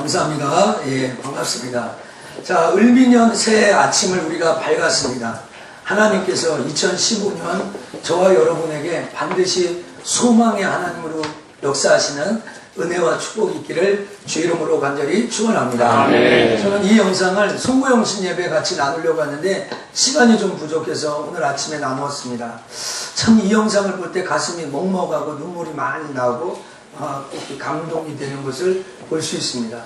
감사합니다. 예, 반갑습니다. 자, 을미년 새해 아침을 우리가 밝았습니다. 하나님께서 2015년 저와 여러분에게 반드시 소망의 하나님으로 역사하시는 은혜와 축복이 있기를 주 이름으로 간절히 축원합니다. 저는 이 영상을 송구영신 예배 같이 나누려고 하는데 시간이 좀 부족해서 오늘 아침에 나누었습니다. 참 이 영상을 볼 때 가슴이 먹먹하고 눈물이 많이 나오고 감동이 되는 것을 볼 수 있습니다.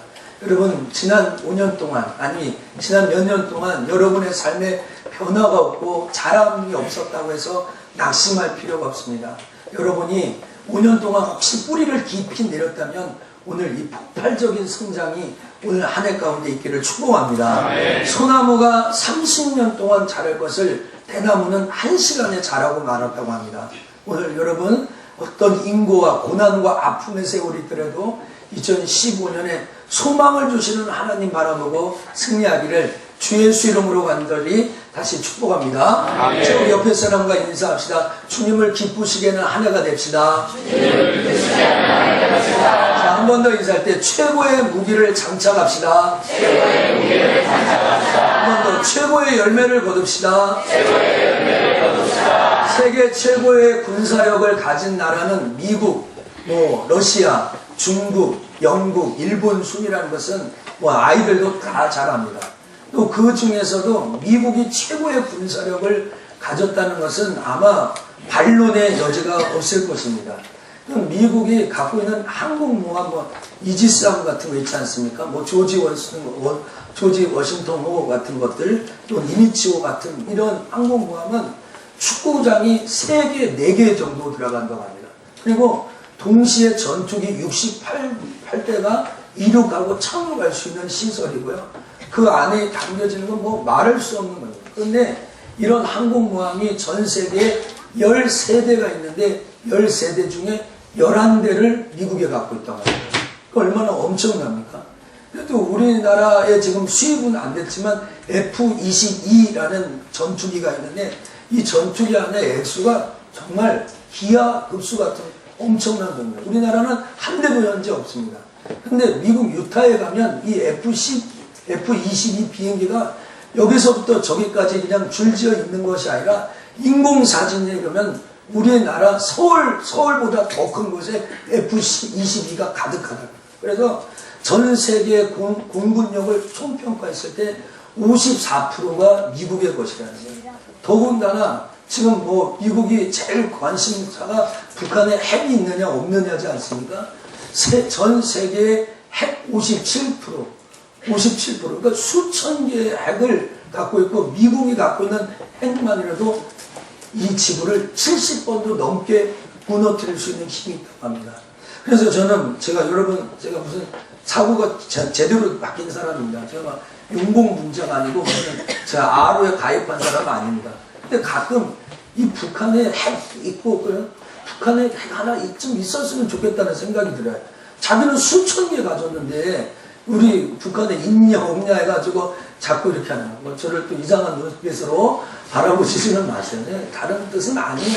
여러분, 지난 5년 동안, 아니 지난 몇 년 동안 여러분의 삶에 변화가 없고 자람이 없었다고 해서 낙심할 필요가 없습니다. 여러분이 5년 동안 혹시 뿌리를 깊이 내렸다면 오늘 이 폭발적인 성장이 오늘 한 해 가운데 있기를 축복합니다. 소나무가 30년 동안 자랄 것을 대나무는 1시간에 자라고 말았다고 합니다. 오늘 여러분 어떤 인고와 고난과 아픔의 세월이 있더라도 2015년에 소망을 주시는 하나님 바라보고 승리하기를 주 예수 이름으로 간절히 다시 축복합니다. 우리 옆에 사람과 인사합시다. 주님을 기쁘시게 하는 한 해가 됩시다. 자, 한 번 더 인사할 때 최고의 무기를 장착합시다. 한 번 더 최고의 열매를 거둡시다. 세계 최고의 군사력을 가진 나라는 미국, 러시아, 중국, 영국, 일본 순이라는 것은 아이들도 다 잘 압니다. 또 그 중에서도 미국이 최고의 군사력을 가졌다는 것은 아마 반론의 여지가 없을 것입니다. 미국이 갖고 있는 항공모함, 이지스함 같은 거 있지 않습니까? 조지 워싱턴호 같은 것들, 또 니미츠호 같은 이런 항공모함은 축구장이 3개, 4개 정도 들어간다고 합니다. 그리고 동시에 전투기 68대가 이륙하고 착륙할 수 있는 시설이고요. 그 안에 담겨지는 건 말할 수 없는 겁니다. 그런데 이런 항공모함이 전 세계에 13대가 있는데 13대 중에 11대를 미국에 갖고 있다고 합니다. 그 얼마나 엄청납니까? 그래도 우리나라에 지금 수입은 안 됐지만 F-22라는 전투기가 있는데 이 전투기 안에 액수가 정말 기하급수 같은 엄청난 겁니다. 우리나라는 한 대도 현재 없습니다. 근데 미국 유타에 가면 이 F-22 비행기가 여기서부터 저기까지 그냥 줄지어 있는 것이 아니라 인공사진에 그러면 우리나라 서울보다 더 큰 곳에 F-22가 가득하다. 그래서 전 세계 공군력을 총평가했을 때 54%가 미국의 것이라는 거예요. 더군다나 지금 미국이 제일 관심사가 북한에 핵이 있느냐 없느냐지 않습니까? 전 세계의 핵 57%, 그러니까 수천 개의 핵을 갖고 있고 미국이 갖고 있는 핵만이라도 이 지구를 70번도 넘게 무너뜨릴 수 있는 힘이 있다고 합니다. 그래서 제가 무슨 사고가 제대로 바뀐 사람입니다. 제가 용공분자가 아니고 제가 아로에 가입한 사람 아닙니다. 근데 가끔 이 북한에 핵 있고 북한에 핵 하나 좀 있었으면 좋겠다는 생각이 들어요. 자기는 수천 개 가졌는데 우리 북한에 있냐 없냐 해가지고 자꾸 이렇게 하는 거. 저를 또 이상한 눈빛으로 바라보시지는 마세요. 다른 뜻은 아니에요.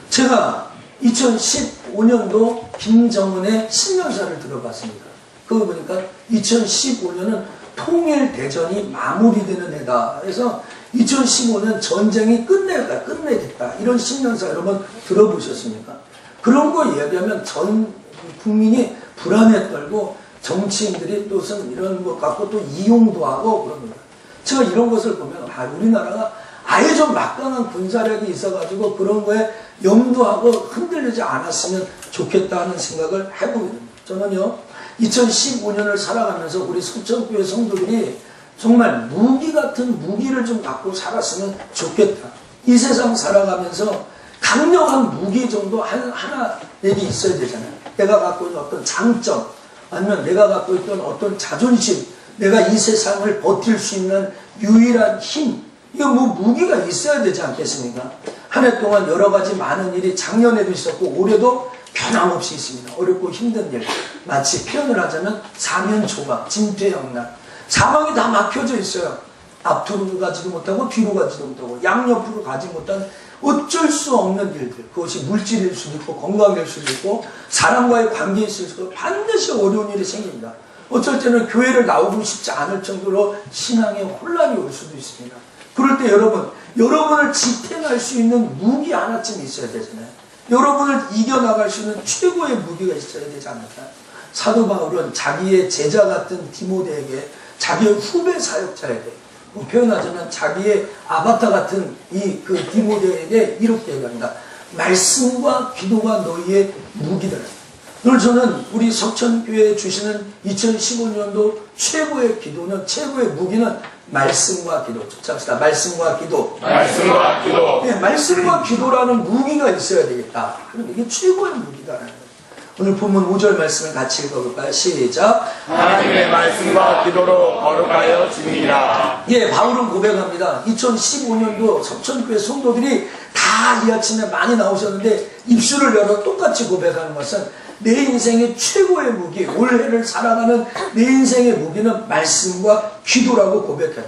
제가 2015년도 김정은의 신년사를 들어봤습니다. 그거 보니까 2015년은 통일대전이 마무리되는 해다. 그래서 2015년 전쟁이 끝내겠다. 이런 신년사 여러분 들어보셨습니까? 그런 거 이야기하면 전 국민이 불안에 떨고 정치인들이 또 이런 것 갖고 또 이용도 하고 그럽니다. 제가 이런 것을 보면 우리나라가 아예 좀 막강한 군사력이 있어가지고 그런 거에 염두하고 흔들리지 않았으면 좋겠다 하는 생각을 해보게 됩니다. 저는요 2015년을 살아가면서 우리 서천교회 성도들이 정말 무기 같은 무기를 좀 갖고 살았으면 좋겠다. 이 세상 살아가면서 강력한 무기 정도 하나 내게 있어야 되잖아요. 내가 갖고 있는 어떤 장점, 아니면 내가 갖고 있던 어떤 자존심, 내가 이 세상을 버틸 수 있는 유일한 힘, 이거 무기가 있어야 되지 않겠습니까? 한 해 동안 여러 가지 많은 일이 작년에도 있었고 올해도 변함없이 있습니다. 어렵고 힘든 일, 마치 표현을 하자면 사면초가, 진퇴양난, 사방이 다 막혀져 있어요. 앞으로 가지도 못하고 뒤로 가지도 못하고 양옆으로 가지 못한 어쩔 수 없는 일들, 그것이 물질일 수도 있고 건강일 수도 있고 사람과의 관계일 수도 있고 반드시 어려운 일이 생깁니다. 어쩔 때는 교회를 나오고 싶지 않을 정도로 신앙에 혼란이 올 수도 있습니다. 그럴 때 여러분을 지탱할 수 있는 무기 하나쯤 있어야 되잖아요. 여러분을 이겨나갈 수 있는 최고의 무기가 있어야 되지 않을까요? 사도 바울은 자기의 제자 같은 디모데에게, 자기의 후배 사역자에게, 표현하자면 자기의 아바타 같은 그 디모데에게 이렇게 얘기합니다. 말씀과 기도가 너희의 무기다. 오늘 저는 우리 석천교회에 주시는 2015년도 최고의 기도는, 최고의 무기는 말씀과 기도. 쫓아갑시다. 말씀과 기도. 말씀과 기도. 네, 말씀과 기도라는 무기가 있어야 되겠다. 그럼 이게 최고의 무기다라는 거예요. 오늘 본문 5절 말씀을 같이 읽어볼까요? 시작. 하나님의 말씀과 기도로 거룩하여 지니라. 예, 바울은 고백합니다. 2015년도 석천교회 성도들이 다 이 아침에 많이 나오셨는데 입술을 열어 똑같이 고백하는 것은 내 인생의 최고의 무기, 올해를 살아가는 내 인생의 무기는 말씀과 기도라고 고백해요.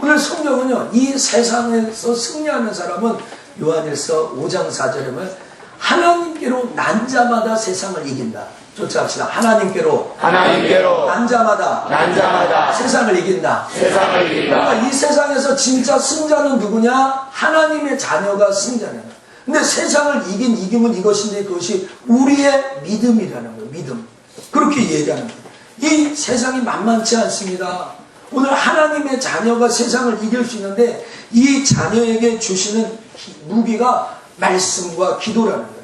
오늘 성경은요, 이 세상에서 승리하는 사람은 요한일서 5장 4절에 보면 하나님께로 난 자마다 세상을 이긴다. 쫓아갑시다. 하나님께로 난 자마다 세상을 이긴다. 그러니까 이 세상에서 진짜 승자는 누구냐? 하나님의 자녀가 승자냐. 근데 세상을 이김은 이것인데 그것이 우리의 믿음이라는 거예요. 믿음. 그렇게 얘기하는 거예요. 이 세상이 만만치 않습니다. 오늘 하나님의 자녀가 세상을 이길 수 있는데 이 자녀에게 주시는 무기가 말씀과 기도라는 거예요.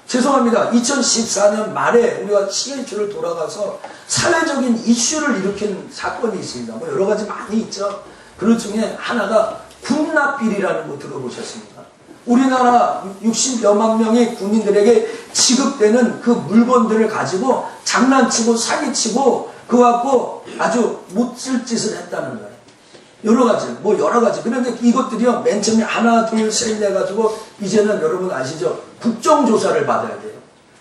죄송합니다. 2014년 말에 우리가 CH를 돌아가서 사회적인 이슈를 일으킨 사건이 있습니다. 뭐 여러 가지 많이 있죠. 그 중에 하나가 군납비리라는 거 들어보셨습니까? 우리나라 60여만 명의 군인들에게 지급되는 그 물건들을 가지고 장난치고 사기치고 그거 갖고 아주 못 쓸 짓을 했다는 거예요. 여러 가지. 그런데 이것들이요, 맨 처음에 하나, 둘, 셋 해가지고, 이제는 여러분 아시죠? 국정조사를 받아야 돼요.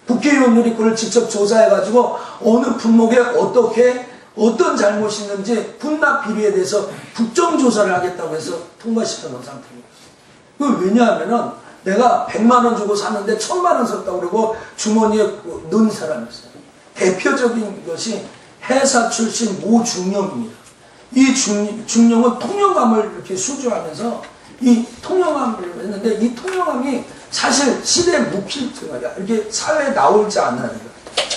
국회의원들이 그걸 직접 조사해가지고, 어느 품목에 어떤 잘못이 있는지, 군납 비리에 대해서 국정조사를 하겠다고 해서 통과시켜 놓은 상태입니다. 그 왜냐하면은, 내가 100만원 주고 샀는데 1000만원 썼다고 그러고, 주머니에 넣은 사람이 있어요. 대표적인 것이 회사 출신 모 중령입니다. 이 중령은 통영함을 이렇게 수주하면서 이 통영함을 했는데 이 통영함이 사실 시대 무킬트가 이렇게 사회에 나오지 않는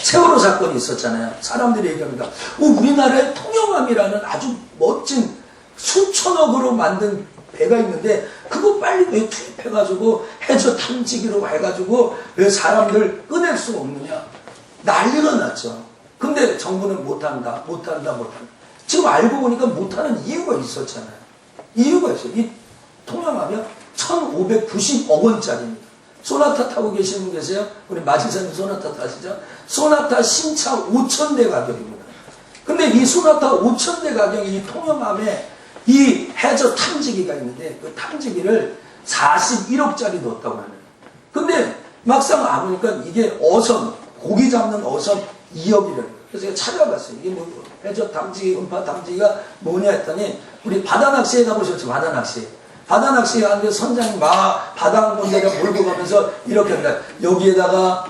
세월호 사건이 있었잖아요. 사람들이 얘기합니다. 우리나라에 통영함이라는 아주 멋진 수천억으로 만든 배가 있는데 그거 빨리 왜 투입해가지고 해저 탐지기로 해가지고 왜 사람들 꺼낼 수 없느냐. 난리가 났죠. 근데 정부는 못한다. 지금 알고 보니까 못하는 이유가 있었잖아요. 이유가 있어요. 이 통영함이 1,590억 원짜리입니다. 소나타 타고 계시는 분 계세요? 우리 마지사님 소나타 타시죠? 소나타 신차 5,000대 가격입니다. 근데 이 소나타 5,000대 가격이 이 통영함에 이 해저 탐지기가 있는데 그 탐지기를 41억짜리 넣었다고 합니다. 근데 막상 와보니까 이게 고기 잡는 어선 2억이래요. 그래서 제가 찾아봤어요. 이게 뭐 해저 탐지기, 음파 탐지기가 뭐냐 했더니 우리 바다 낚시에 가보셨죠? 바다 낚시 하는데 선장이 막 바다 문제를 몰고 가면서 이렇게 합니다. 여기에다가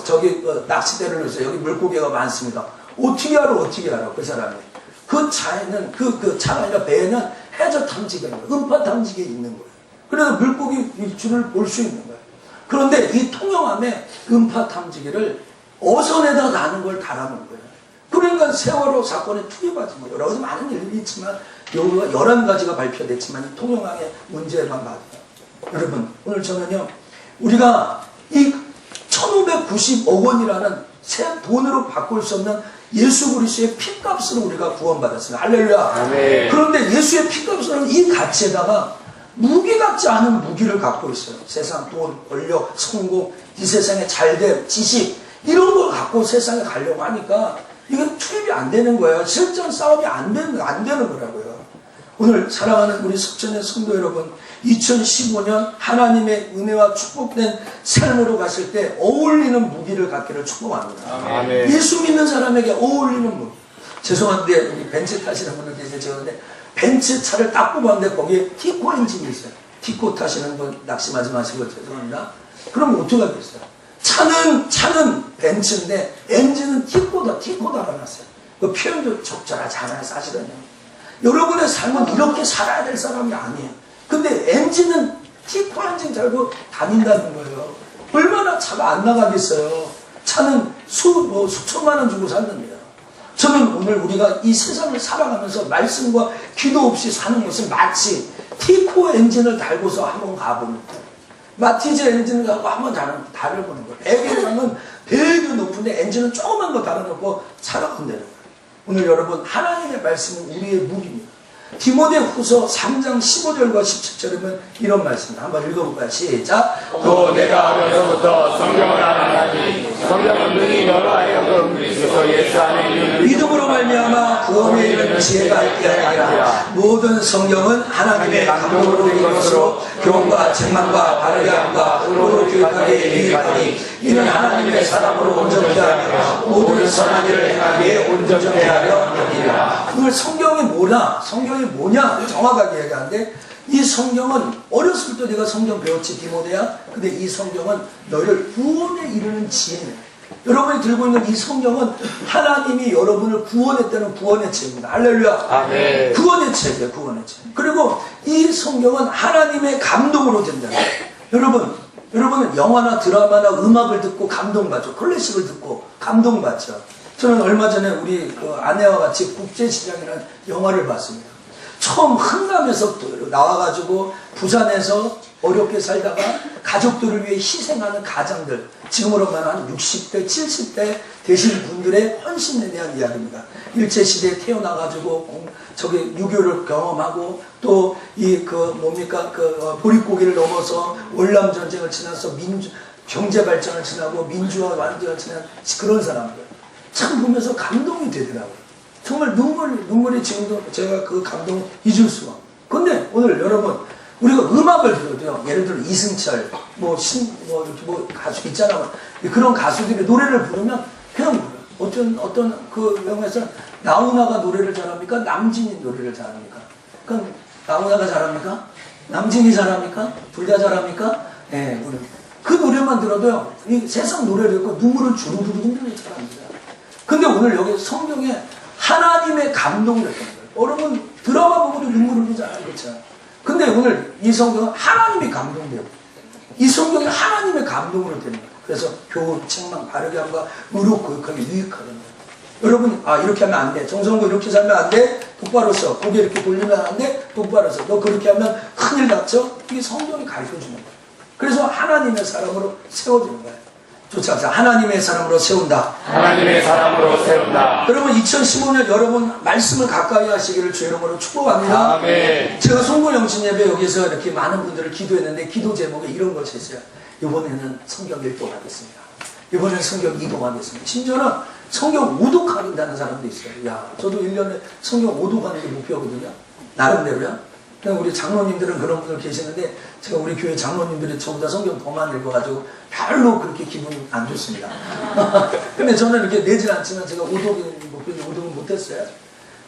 저기 낚싯대를 넣었어요. 여기 물고기가 많습니다. 어떻게 알아 그 사람이. 그 차에는 그 차가 아니라 배에는 해저 탐지기가 있는 거예요. 음파 탐지기가 있는 거예요. 그래서 물고기 일출을 볼 수 있는 거예요. 그런데 이 통영함에 음파 탐지기를 어선에다 나는 걸 달아놓은 거예요. 그러니까 세월호 사건에 투입하지 뭐 여러 가지 많은 일이 있지만 여기가 11가지가 발표됐지만 이 통영함의 문제만 봐도 여러분 오늘 저는요 우리가 이 1,590억 원이라는 새 돈으로 바꿀 수 없는 예수 그리스도의 피값으로 우리가 구원받았습니다. 할렐루야. 아멘. 그런데 예수의 피값으로는 이 가치에다가 무기 같지 않은 무기를 갖고 있어요. 세상 돈, 권력, 성공, 이 세상의 잘됨, 지식 이런 걸 갖고 세상에 가려고 하니까 이건 투입이 안 되는 거예요. 실전 싸움이 안 되는 거라고요. 오늘 사랑하는 우리 석천의 성도 여러분, 2015년 하나님의 은혜와 축복된 삶으로 갔을 때 어울리는 무기를 갖기를 축복합니다. 아멘. 예수 믿는 사람에게 어울리는 무기. 죄송한데 우리 벤츠 타시는 분들 계세요. 죄송한데 벤츠 차를 딱 뽑았는데 거기에 티코 엔진이 있어요. 티코 타시는 분 낙심하지 마시고 죄송합니다. 그럼 어떻게 하겠어요? 차는 벤츠인데 엔진은 티코 달아놨어요. 그 표현도 적절하지 않아요, 사실은요. 여러분의 삶은 이렇게 살아야 될 사람이 아니에요. 근데 엔진은 T4 엔진 달고 다닌다는 거예요. 얼마나 차가 안 나가겠어요. 차는 수천만 원 주고 샀는데요. 저는 오늘 우리가 이 세상을 살아가면서 말씀과 기도 없이 사는 것은 마치 T4 엔진을 달고서 한번 가보는 거예요. 마티즈 엔진을 갖고 한번 달아보는 거예요. 배경은 되게 높은데 엔진은 조그만 거 달아놓고 차가 흔드는 거예요. 오늘 여러분 하나님의 말씀은 우리의 무기입니다. 디모데후서 3장 15절과 17절이면 이런 말씀입니다. 한번 읽어볼까요? 시작. 또 내가 어려서부터 성경을 알아나니 성경은 능히 너로 하여금 그리스도 예수 안에 있는 믿음으로 말미암아 구원에 이르는 지혜가 있게 하리라. 모든 성경은 하나님의 감동으로 된 것으로 교훈과 책망과 바르게 함과 의로로 교육하기에 유익하니 이는 하나님의 사람으로 온전케 하며 모든 선한 일을 행하기에 온전케 하려 함이니라. 오늘 성경이 뭐냐 정확하게 얘기하는데, 이 성경은 어렸을 때 내가 성경 배웠지 디모데야. 근데 이 성경은 너희를 구원에 이르는 지혜네. 여러분이 들고 있는 이 성경은 하나님이 여러분을 구원했다는 구원의 책입니다. 할렐루야. 아멘. 구원의 책이에요. 구원의 책. 그리고 이 성경은 하나님의 감동으로 된다. 여러분은 영화나 드라마나 음악을 듣고 감동받죠. 클래식을 듣고 감동받죠. 저는 얼마 전에 우리 그 아내와 같이 국제시장이라는 영화를 봤습니다. 처음 흥남에서 나와가지고 부산에서 어렵게 살다가 가족들을 위해 희생하는 가장들, 지금으로 말하면 한 60대, 70대 되신 분들의 헌신에 대한 이야기입니다. 일제시대에 태어나가지고 저기 유교를 경험하고 또 보릿고개를 넘어서 월남전쟁을 지나서 경제 발전을 지나고 민주화 완전을 지난 그런 사람들. 참 보면서 감동이 되더라고요. 정말 눈물이 지금도 제가 그 감동을 잊을 수가 없어요. 근데 오늘 여러분, 우리가 음악을 들어도요, 예를 들어 이승철, 가수 있잖아요. 그런 가수들이 노래를 부르면 그냥 어떤 그 영화에서 나훈아가 노래를 잘합니까? 남진이 노래를 잘합니까? 그럼 나훈아가 잘합니까? 남진이 잘합니까? 둘 다 잘합니까? 네, 그 노래만 들어도요, 이 세상 노래를 듣고 눈물을 주르르 흘리는 잘합니다. 근데 오늘 여기 성경에 하나님의 감동을 했던 거예요. 여러분 드라마 보고도 눈물 흘리잖아요. 그렇죠? 근데 오늘 이 성경은 하나님이 감동돼요. 이 성경이 하나님의 감동으로 되는 거예요. 그래서 교훈, 책망, 바르게 함과 의로 교육하기 유익하는 거예요. 여러분 이렇게 하면 안 돼. 정성도 이렇게 살면 안 돼. 똑바로 써. 고개 이렇게 돌리면 안 돼. 똑바로 써. 너 그렇게 하면 큰일 났죠? 이게 성경이 가르쳐주는 거예요. 그래서 하나님의 사람으로 세워지는 거예요. 쫓아서 하나님의 사람으로 세운다. 하나님의 사람으로 세운다. 여러분 2015년 여러분 말씀을 가까이 하시기를 주의 이름으로 축복합니다. 아멘. 제가 송구영신 예배 여기서 이렇게 많은 분들을 기도했는데 기도 제목에 이런 것이 있어요. 이번에는 성경 1독 하겠습니다. 이번에는 성경 2독 하겠습니다. 심지어는 성경 5독 하긴다는 사람도 있어요. 야, 저도 1년에 성경 5독 하는 게 목표거든요. 나름대로요. 우리 장로님들은 그런 분들 계시는데 제가 우리 교회 장로님들이 저보다 성경 더 많이 읽어가지고 별로 그렇게 기분이 안 좋습니다. 근데 저는 이렇게 내질 않지만 제가 5독은 못했어요.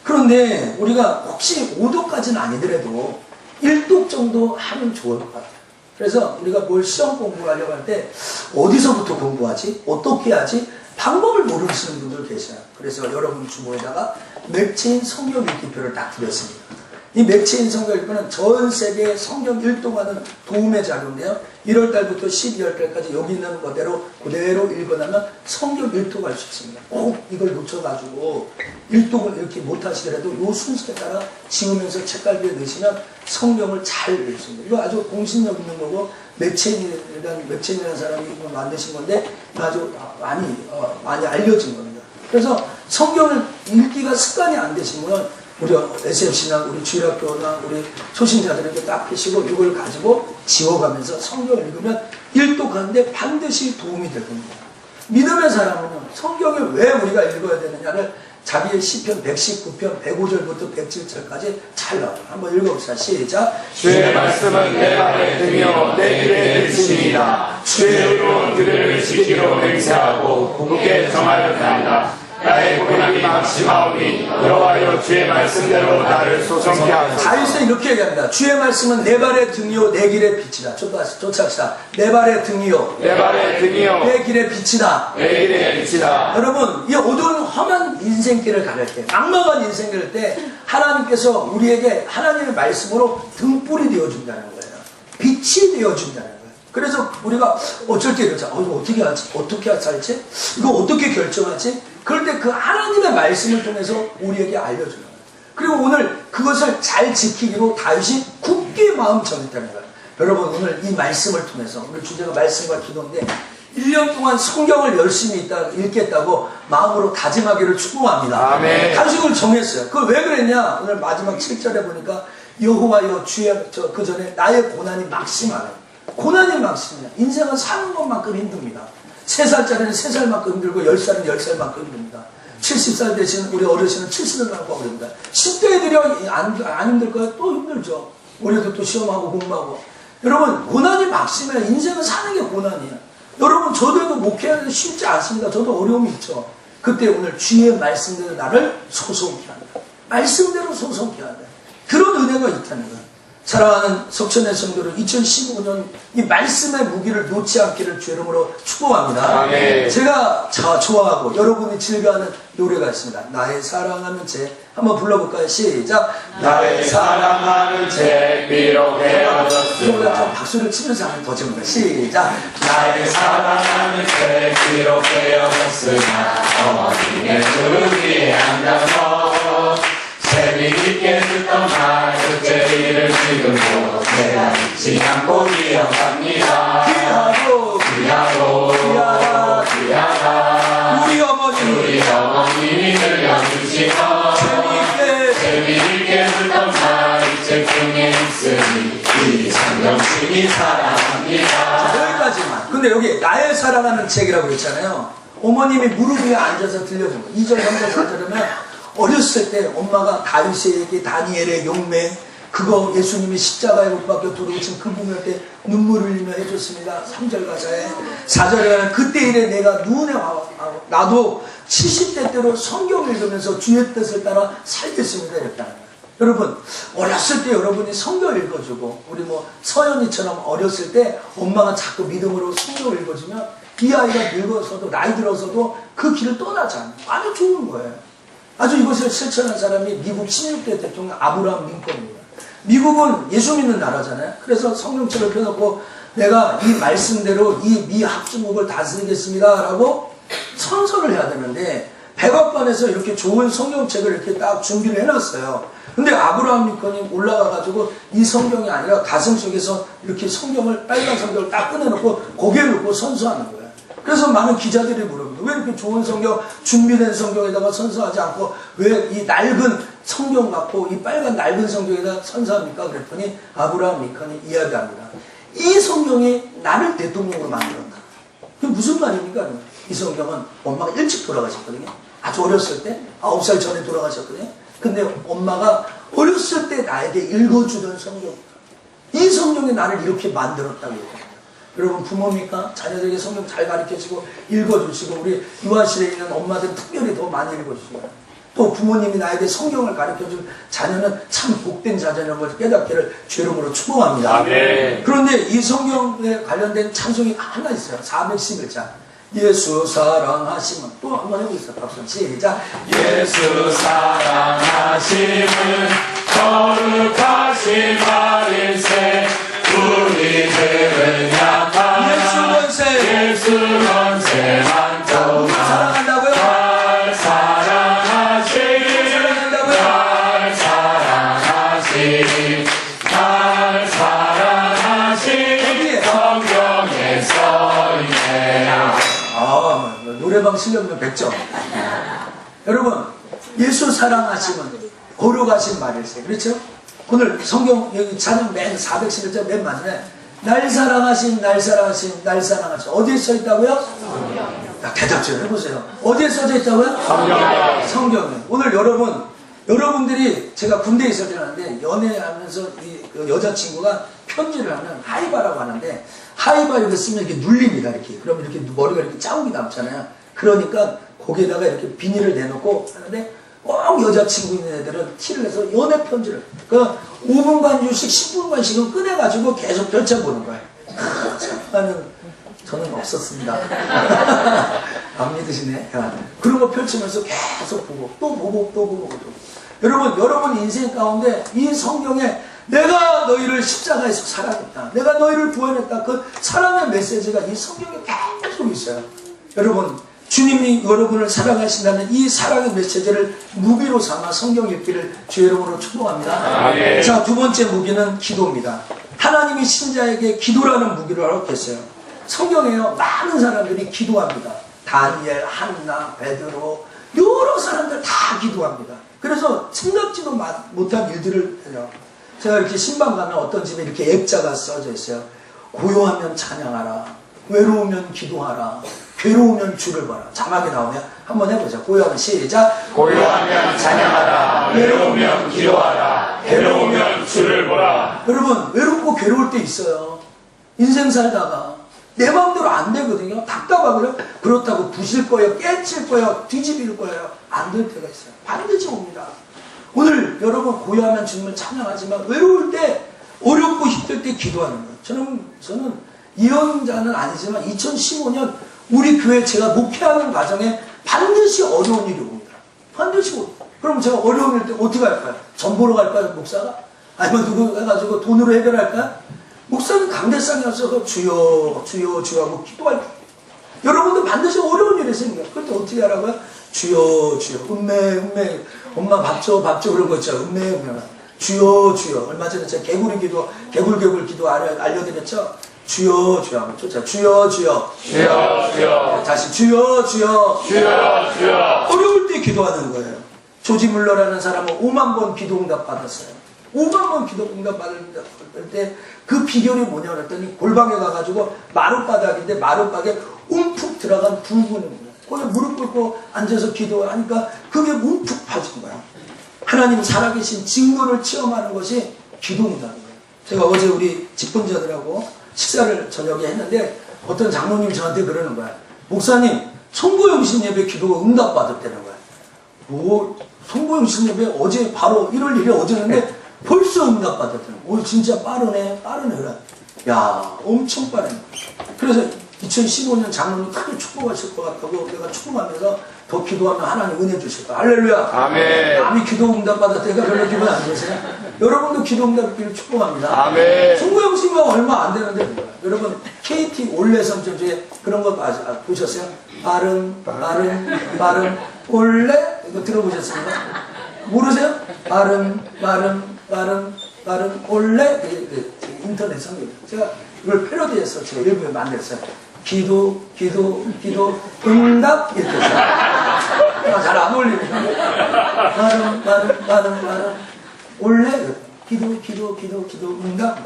그런데 우리가 혹시 5독까지는 아니더라도 1독 정도 하면 좋을 것 같아요. 그래서 우리가 뭘 시험 공부하려고 할 때 어디서부터 공부하지? 어떻게 하지? 방법을 모르시는 분들 계셔요. 그래서 여러분 주모에다가 맥체인 성경 읽기표를 딱 드렸습니다. 이 맥체인 성경 읽기표는 전 세계 성경 1독하는 도움의 자료인데요. 1월달부터 12월달까지 여기 있는 그대로 읽어나면 성경 1독 할 수 있습니다. 꼭 이걸 놓쳐가지고 1독을 읽기 못하시더라도 이 순서에 따라 지우면서 책갈피에 넣으시면 성경을 잘 읽습니다. 이거 아주 공신력 있는 거고 맥체인이라는 사람이 이거 만드신 건데 아주 많이 알려진 겁니다. 그래서 성경을 읽기가 습관이 안 되신 분은 우리 SFC나 우리 주일학교나 우리 초신자들에게 딱 펴시고 이걸 가지고 지워가면서 성경을 읽으면 1독하는데 반드시 도움이 될 겁니다. 믿음의 사람은요, 성경을 왜 우리가 읽어야 되느냐를 자기의 시편 119편 105절부터 107절까지 잘 나와요. 한번 읽어봅시다. 시작. 주의 말씀은 내 말에 들며 내 귀에 들으시니라. 주의 의로운 길을 지키기로 맹세하고 굳게 정하였나이다. 나의 고난이 막심하오니 여호와여 주의 말씀대로 나를 소성케 하소서. 다윗은 이렇게 얘기합니다. 주의 말씀은 내 발의 등이요 내 길의 빛이다. 쫓아갑시다. 내 발의 등이요 내 발의 등이요 내 길의 빛이다. 내 길의 빛이다. 여러분, 이 어두운 험한 인생길을 가를 때, 막막한 인생길을 때 하나님께서 우리에게 하나님의 말씀으로 등불이 되어준다는 거예요. 빛이 되어준다는 거예요. 그래서 우리가 어쩔 때 이러자. 이거 어떻게 하지? 어떻게 할지? 이거 어떻게 결정하지? 그럴 때 그 하나님의 말씀을 통해서 우리에게 알려주는 거예요. 그리고 오늘 그것을 잘 지키기로 다윗이 굳게 마음 정했다는 거예요. 여러분, 오늘 이 말씀을 통해서, 오늘 주제가 말씀과 기도인데 1년 동안 성경을 열심히 읽겠다고 마음으로 다짐하기를 축복합니다. 아멘. 다윗이 그걸 정했어요. 그걸 왜 그랬냐? 오늘 마지막 7절에 보니까 여호와여 주의 그 전에 나의 고난이 막심하네. 고난이 막심이야. 인생은 사는 것만큼 힘듭니다. 3살짜리는 3살만큼 힘들고 10살은 10살만큼 힘듭니다. 70살 되신 우리 어르신은 70살만큼 어렵니다. 10대들이 안 힘들까요? 또 힘들죠. 우리도 또 시험하고 공부하고. 여러분, 고난이 막심이야. 인생은 사는 게 고난이야. 여러분, 저도 목회하는 게 쉽지 않습니다. 저도 어려움이 있죠. 그때 오늘 주의 말씀대로 나를 소송케 한다. 말씀대로 소송케 한다. 그런 은혜가 있다는 거예요. 사랑하는 석천의 성도를 2015년 이 말씀의 무기를 놓지 않기를 주 이름으로 축복합니다. 아멘. 제가 좋아하고 여러분이 즐겨하는 노래가 있습니다. 나의 사랑하는 제 한번 불러볼까요? 시작. 나의 사랑하는 제 비록 헤어졌으나 좀 박수를 치면서 한번 더 집니다. 시작. 나의 사랑하는 제 비록 헤어졌으나 어머니의 무릎 위에 앉아서 재미있게 듣던 말 그때 일을 지금도 내가 잊지 않고 기억합니다. 귀하라 우리 어머님이 들려주시던 재미있게 듣던 말 이 책 중에 있으니 이 성경책이 사랑합니다. 여기까지만. 근데 여기 나의 사랑하는 책이라고 했잖아요. 어머님이 무릎 위에 앉아서 들려준 거. 2절, 3절, 4절이면 어렸을 때 엄마가 다윗의 얘기, 다니엘의 용맹, 그거 예수님이 십자가에 못 박혀 돌아오신 그 부모할 때 눈물을 흘리며 해줬습니다. 3절 가사에. 4절에 가면 그때 이래 내가 눈에 나도 70대 때로 성경 읽으면서 주의 뜻을 따라 살겠습니다. 이랬다는 거예요. 여러분, 어렸을 때 여러분이 성경 읽어주고, 우리 서연이처럼 어렸을 때 엄마가 자꾸 믿음으로 성경을 읽어주면 이 아이가 늙어서도, 나이 들어서도 그 길을 떠나지 않아요. 아주 좋은 거예요. 아주 이것을 실천한 사람이 미국 16대 대통령 아브라함 링컨입니다. 미국은 예수 믿는 나라잖아요. 그래서 성경책을 펴놓고 내가 이 말씀대로 이 미 합중국을 다스리겠습니다 라고 선서를 해야 되는데 백악관에서 이렇게 좋은 성경책을 이렇게 딱 준비를 해놨어요. 근데 아브라함 링컨이 올라가가지고 이 성경이 아니라 가슴 속에서 이렇게 성경을, 빨간 성경을 딱 꺼내놓고 거기에 놓고 선서하는 거예요. 그래서 많은 기자들이 물어봅니다. 왜 이렇게 좋은 성경, 준비된 성경에다가 선서하지 않고 왜 이 낡은 성경 갖고 이 빨간 낡은 성경에다 선서합니까? 그랬더니 아브라함 링컨이 이야기합니다. 이 성경이 나를 대통령으로 만들었다. 그게 무슨 말입니까? 이 성경은 엄마가 일찍 돌아가셨거든요. 아주 어렸을 때 9살 전에 돌아가셨거든요. 근데 엄마가 어렸을 때 나에게 읽어주던 성경, 이 성경이 나를 이렇게 만들었다고 얘기합니다. 여러분 부모입니까? 자녀들에게 성경 잘 가르쳐주고 읽어주시고 우리 유아실에 있는 엄마들 특별히 더 많이 읽어주시고요. 또 부모님이 나에게 성경을 가르쳐준 자녀는 참 복된 자녀라는 걸 깨닫기를 주 이름으로 축복합니다. 아멘. 그런데 이 성경에 관련된 찬송이 하나 있어요. 411장. 예수 사랑하심은 또 한번 해보겠습니다. 박수 시작. 예수 사랑하심은 거룩하신 말일세 우리들은 약한 예수 권세 많도다 사랑한다고요? 날 사랑하심 날 사랑하심 성경에 써있네. 노래방 실력은 100점. 여러분 예수 사랑하심은 거룩하신 말일세. 그렇죠? 오늘 성경 여기 찬양 맨 411절 맨 마지막에 날 사랑하신 날 사랑하신 날 사랑하신 어디에 써있다고요? 대답 좀 해보세요. 어디에 써져 있다고요? 성경에. 성경에. 오늘 여러분들이 제가 군대에 있을 때 하는데 연애하면서 그 여자친구가 편지를 하면 하이바라고 하는데 하이바 이렇게 쓰면 이렇게 눌립니다. 이렇게. 그러면 이렇게 머리가 이렇게 자국이 남잖아요. 그러니까 거기에다가 이렇게 비닐을 내놓고 하는데 꼭 여자친구 있는 애들은 티를 내서 연애 편지를 그 5분간씩 10분간씩은 꺼내가지고 계속 펼쳐보는 거예요. 저는 없었습니다. 안 믿으시네. 그런 거 펼치면서 계속 보고 또 보고 또 보고 또. 여러분 인생 가운데 이 성경에 내가 너희를 십자가에서 사랑했다, 내가 너희를 구원했다, 그 사랑의 메시지가 이 성경에 계속 있어요. 여러분, 주님이 여러분을 사랑하신다는 이 사랑의 메시지를 무기로 삼아 성경 읽기를 주의 이름으로 축복합니다. 아멘. 자, 두 번째 무기는 기도입니다. 하나님이 신자에게 기도라는 무기를 허락했어요. 성경에요, 많은 사람들이 기도합니다. 다니엘, 한나, 베드로, 여러 사람들 다 기도합니다. 그래서 생각지도 못한 일들을 해요. 제가 이렇게 신방 가면 어떤 집에 이렇게 액자가 써져 있어요. 고요하면 찬양하라, 외로우면 기도하라, 괴로우면 주를 봐라. 자막이 나오면 한번 해보자. 고요하면 시작. 고요하면 찬양하라, 외로우면 기도하라, 괴로우면 주를 보라. 여러분, 외롭고 괴로울 때 있어요. 인생 살다가 내 마음대로 안 되거든요. 답답하고요. 그렇다고 부실 거예요, 깨칠 거예요, 뒤집일 거예요. 안 될 때가 있어요. 반드시 옵니다. 오늘 여러분 고요하면 주님을 찬양하지만 외로울 때, 어렵고 힘들 때 기도하는 거예요. 저는 예언자는 아니지만 2015년 우리 교회 제가 목회하는 과정에 반드시 어려운 일이 옵니다. 반드시 옵니다. 그럼 제가 어려운 일 때 어떻게 할까요? 전 보러 갈까요, 목사가? 아니면 누구 해가지고 돈으로 해결할까요? 목사는 강대상에 와서 주여 주여 주여 하고 기도할 때 여러분도 반드시 어려운 일이 생겨요. 그럴 때 어떻게 하라고요? 주여 주여, 음메 엄마 밥 줘 그런 거 있죠. 음메 주여 주여. 얼마 전에 제가 개구리 기도 알려드렸죠. 주여 주여 하면 좋죠. 주여 주여 주여 주여. 다시 주여 주여 주여 주여. 어려울 때 기도하는 거예요. 조지 물러라는 사람은 5만 번 기도 응답 받았어요. 5만 번 기도 응답 받을 때 그 비결이 뭐냐 그랬더니 골방에 가가지고 마룻바닥인데 마룻바닥에 움푹 들어간 붉은 거예요. 거기 무릎 꿇고 앉아서 기도하니까 그게 움푹 파진 거야. 하나님 살아계신 증거를 체험하는 것이 기도입니다. 제가 어제 우리 직분자들하고 식사를 저녁에 했는데 어떤 장로님이 저한테 그러는 거야. 목사님, 송보영신 예배 기도가 응답받았다는 거야. 뭐 송보영신 예배 어제 바로 1월 1일 어제였는데 벌써 응답받았다는 거야. 오, 진짜 빠르네 그래. 야, 엄청 빠르네. 그래서 2015년 장로님 크게 축복하실 것 같다고 내가 축복하면서 더 기도하면 하나님 은혜 주실 거야. 할렐루야. 아멘. 남이 기도 응답 받았다니까 별로 기분 안 좋으세요? 여러분도 기도 응답기를 축복합니다. 아멘. 송구영신과 얼마 안 되는데 뭐야? 여러분 KT 올레선전주에 그런 거 보셨어요? 빠른 올레 이거 들어보셨습니까? 모르세요? 빠른 올레 인터넷 성경 제가 이걸 패러디해서 제가 일부에 만들었어요. 기도 응답 이렇게 했어요. 잘 안 어울립니다. 빠른 올레 기도 응답.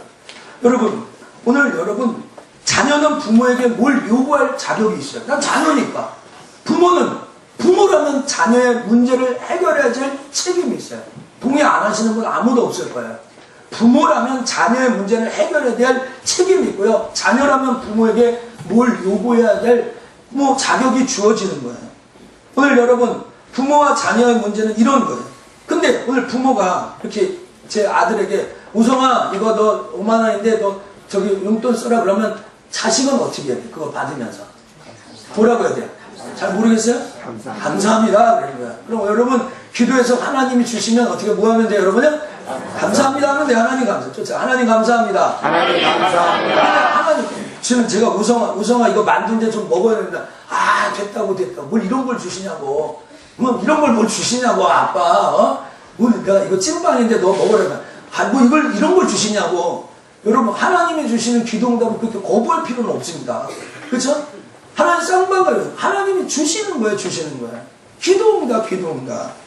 여러분 오늘 여러분 자녀는 부모에게 뭘 요구할 자격이 있어요. 난 자녀니까. 부모라면 자녀의 문제를 해결해야 될 책임이 있어요. 동의 안 하시는 분 아무도 없을 거예요. 부모라면 자녀의 문제를 해결해야 될 책임이 있고요. 자녀라면 부모에게 뭘 요구해야 될 자격이 주어지는 거예요. 오늘 여러분 부모와 자녀의 문제는 이런 거예요. 근데 오늘 부모가 이렇게 제 아들에게 우성아 이거 너 5만 원인데 너 저기 용돈 써라 그러면 자식은 어떻게 해야 돼? 그거 받으면서 뭐라고 해야 돼요? 잘 모르겠어요? 감사합니다. 그런 거야. 그럼 여러분 기도해서 하나님이 주시면 어떻게 뭐 하면 돼요? 여러분요? 감사합니다 하면 돼. 하나님 감사. 좋죠. 하나님 감사합니다. 하나님 감사합니다. 하나님 지금 제가 우성아 이거 만든데 좀 먹어야 된다. 아 됐다고 뭘 이런 걸 주시냐고. 뭐 이런 걸 뭘 주시냐고 아빠. 내가 이거 찐빵인데 너 먹으라면 뭐 이런 걸 주시냐고. 여러분 하나님이 주시는 기도응답을 그렇게 거부할 필요는 없습니다. 그렇죠? 하나님 쌍방을 하나님이 주시는 거예요. 기도응답.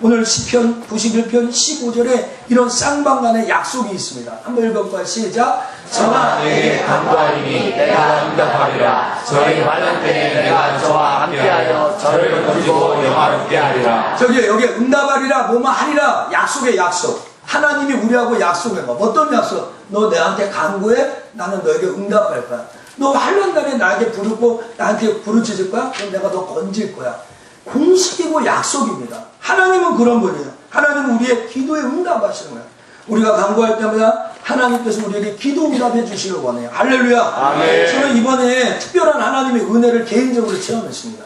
오늘 시편 91편 15절에 이런 쌍방간의 약속이 있습니다. 한번 읽어볼까요? 시작. 저와 너에게 간구하리니 내가 응답하리라. 저희 환난 때에 내가 저와 함께하여 저를 거두고 영화롭게 하리라. 여기 응답하리라 뭐뭐 하리라. 약속의 약속. 하나님이 우리하고 약속해 봐. 어떤 약속? 너 내한테 간구해? 나는 너에게 응답할 거야. 너 환난 날에 나에게 부르고 나한테 부르짖을 거야? 그럼 내가 너 건질 거야. 공식이고 약속입니다. 하나님은 그런 분이에요. 하나님은 우리의 기도에 응답하시는 거예요. 우리가 간구할 때마다 하나님께서 우리에게 기도 응답해 주시길 원해요. 할렐루야. 아멘. 저는 이번에 특별한 하나님의 은혜를 개인적으로 체험했습니다.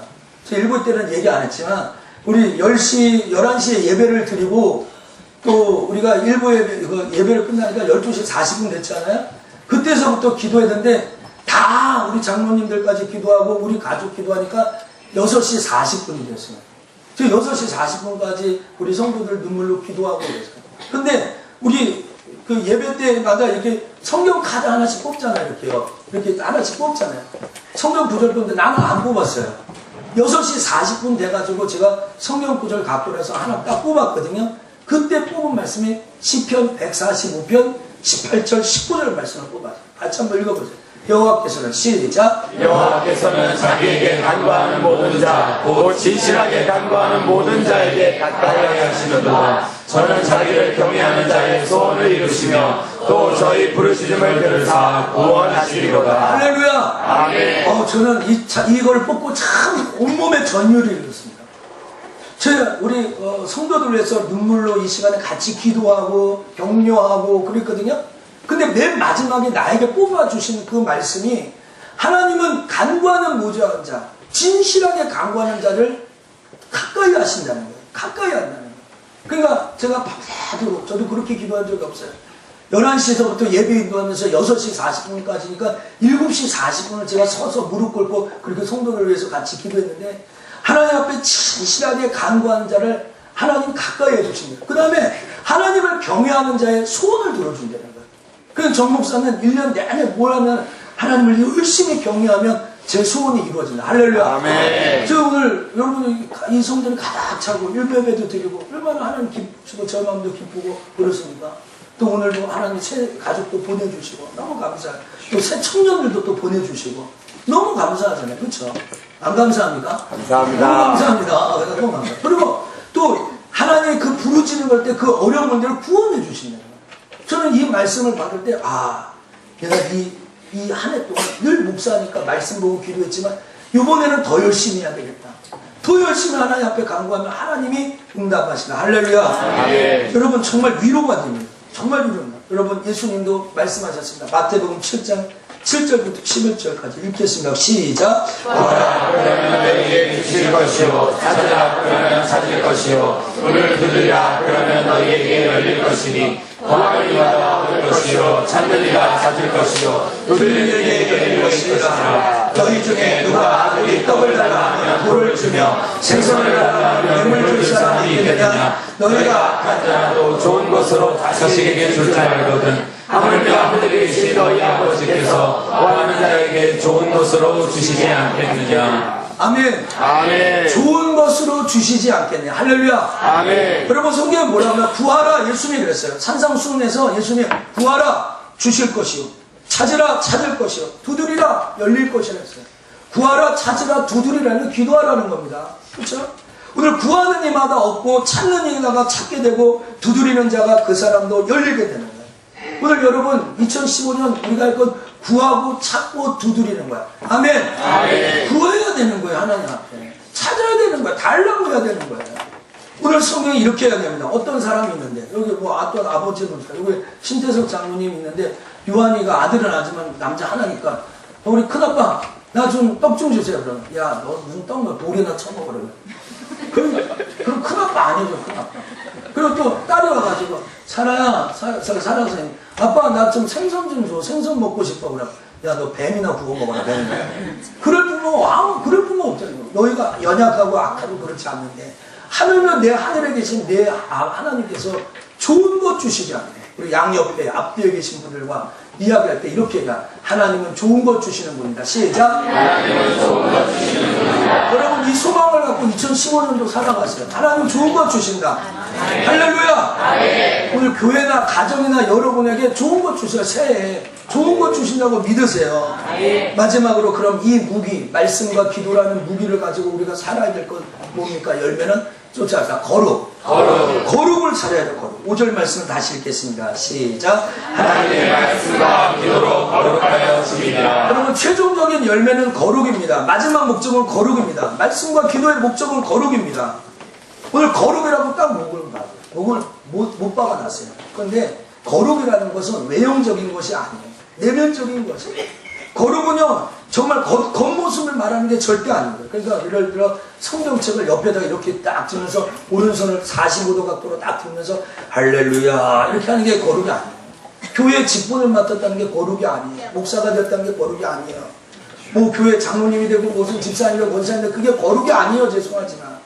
제가 일부 때는 얘기 안 했지만 우리 10시, 11시에 예배를 드리고 또 우리가 일부 예배를 끝나니까 12시 40분 됐잖아요. 그때서부터 기도했는데 다 우리 장로님들까지 기도하고 우리 가족 기도하니까 6시 40분이 됐어요. 저 6시 40분까지 우리 성도들 눈물로 기도하고 그랬어요. 근데 우리 그 예배 때마다 이렇게 성경 카드 하나씩 뽑잖아요. 이렇게요. 이렇게 하나씩 뽑잖아요. 성경 구절 뽑는데 나는 안 뽑았어요. 6시 40분 돼가지고 제가 성경 구절 갖고 나서 하나 딱 뽑았거든요. 그때 뽑은 말씀이 시편 145편 18절 19절 말씀을 뽑았어요. 같이 한번 읽어보세요. 여호와께서는 시작. 여호와께서는 자기에게 간구하는 모든 자, 곧 진실하게 간구하는 모든 자에게 가까이 하시는도다. 저는 자기를 경외하는 자의 소원을 이루시며 또 저희 부르짖음을 들으사 구원하시리로다. 할렐루야. 아멘. 저는 이걸 뽑고 참 온몸에 전율이 일었습니다. 제가 우리 성도들 위해서 눈물로 이 시간에 같이 기도하고 격려하고 그랬거든요. 근데 맨 마지막에 나에게 뽑아주신 그 말씀이 하나님은 간구하는 무죄한 자, 진실하게 간구하는 자를 가까이 하신다는 거예요. 가까이 한다는 거예요. 그러니까 제가 밤새도록 저도 그렇게 기도한 적이 없어요. 11시에서부터 예배 인도하면서 6시 40분까지니까 7시 40분을 제가 서서 무릎 꿇고 그렇게 성도를 위해서 같이 기도했는데 하나님 앞에 진실하게 간구하는 자를 하나님 가까이 해주십니다. 그 다음에 하나님을 경외하는 자의 소원을 들어준다는 거예요. 그래서 정 목사는 1년 내내 뭘 하면 하나님을 열심히 경외하면 제 소원이 이루어진다. 할렐루야. 아멘. 저 오늘 여러분이 이 성전이 가득 차고 일배배도 드리고 얼마나 하나님 기쁘시고 저 마음도 기쁘고 그렇습니까? 또 오늘도 하나님 새 가족도 보내주시고 너무 감사해요. 또 새 청년들도 또 보내주시고 너무 감사하잖아요. 그렇죠? 안 감사합니까? 감사합니다. 너무 감사합니다. 너무 감사합니다. 그리고 또 하나님의 그 부르짖는 걸 때 그 어려운 문제를 구원해 주신다는 거예요. 저는 이 말씀을 받을 때 내가 이 한 해 동안 늘 목사니까 말씀 보고 기도했지만 이번에는 더 열심히 해야 되겠다. 더 열심히 하나님 앞에 간구하면 하나님이 응답하시다. 할렐루야. 아멘. 여러분 정말 위로가 됩니다. 정말 위로입니다. 여러분 예수님도 말씀하셨습니다. 마태복음 7장 7절부터 11절까지 읽겠습니다. 시작. 구하라 그러면 너희에게 주실 것이요 찾으라 그러면 찾을 것이요 문을 두드리라 그러면 너희에게 열릴 것이니 구하는 이마다 얻을 것이요 찾는 이가 찾을 것이요 두드리는 이에게 열릴 것이라. 너희 중에 누가 아들이 떡을 달라 하면 돌을 주며 생선을 달라 하면 뱀을 줄 사람이 있느냐. 너희가 갖더라도 좋은 것으로 자식에게 줄 줄 알거든. 하물며 하늘에 계신 너희 아버지께서 구하는 자에게 좋은 것으로 주시지 않겠느냐. 아멘. 아멘. 좋은 것으로 주시지 않겠네. 할렐루야. 아멘. 여러분 성경에 뭐라고요? 구하라. 예수님이 그랬어요. 산상수훈에서 예수님이 구하라 주실 것이요 찾으라 찾을 것이요 두드리라 열릴 것이라 했어요. 구하라 찾으라 두드리라는 기도하라는 겁니다. 그렇죠? 오늘 구하는 이마다 얻고 찾는 이마다 찾게 되고 두드리는 자가 그 사람도 열리게 되는 거예요. 오늘 여러분 2015년 우리가 할 건 구하고 찾고 두드리는 거야. 아멘. 아멘. 구해야 되는 거예요. 하나님 앞에 찾아야 되는 거야. 달라고 해야 되는 거예요. 오늘 성경이 이렇게 해야 됩니다. 어떤 사람이 있는데 여기 뭐 어떤 아버지는 여기 신태석 장로님 있는데 유한이가 아들은 하지만 남자 하나니까 우리 큰아빠 나 좀 떡 좀 주세요. 그러면 야 너 무슨 떡 돌이나 쳐먹으라 그럼 큰아빠 아니죠. 큰아빠. 그리고 또 딸이 와가지고 사라야 사라 선생님 아빠 나 좀 생선 좀 줘. 생선 먹고 싶어. 그래. 야 너 뱀이나 구워 먹어라. 뱀이나. 그럴 부모 없잖아요. 너희가 연약하고 악하고 그렇지 않는데 하늘은 내 하늘에 계신 내 하나님께서 좋은 것 주시지 않네. 우리 양옆에 앞뒤에 계신 분들과 이야기할 때 이렇게 얘기해요. 하나님은 좋은 것 주시는 분이다. 시작. 하나님은 좋은 것 주시는 분이다. 여러분 이 소망을 갖고 2015년도 살아가세요. 하나님 좋은 것 주신다. 할렐루야. 오늘 교회나 가정이나 여러분에게 좋은 것 주세요. 새해에 좋은 것 주신다고 믿으세요. 마지막으로 그럼 이 무기 말씀과 기도라는 무기를 가지고 우리가 살아야 될 건 뭡니까? 열매는 쫓아가다 거룩. 거룩을 차려야 돼. 거룩. 5절 말씀을 다시 읽겠습니다. 시작. 하나님의 말씀과 기도로 거룩하여 주시리라. 여러분 최종적인 열매는 거룩입니다. 마지막 목적은 거룩입니다. 말씀과 기도의 목적은 거룩입니다. 오늘 거룩이라고 딱 목을 못 박아놨어요. 그런데 거룩이라는 것은 외형적인 것이 아니에요. 내면적인 것이에요. 거룩은요 정말 겉모습을 말하는 게 절대 아닙니다. 그러니까 예를 들어 성경책을 옆에다가 이렇게 딱 들면서 오른손을 45도 각도로 딱 들면서 할렐루야 이렇게 하는 게 거룩이 아니에요. 교회 직분을 맡았다는 게 거룩이 아니에요. 목사가 됐다는 게 거룩이 아니에요. 뭐 교회 장로님이 되고 무슨 집사님이고 권사님이 되고 그게 거룩이 아니에요. 죄송하지만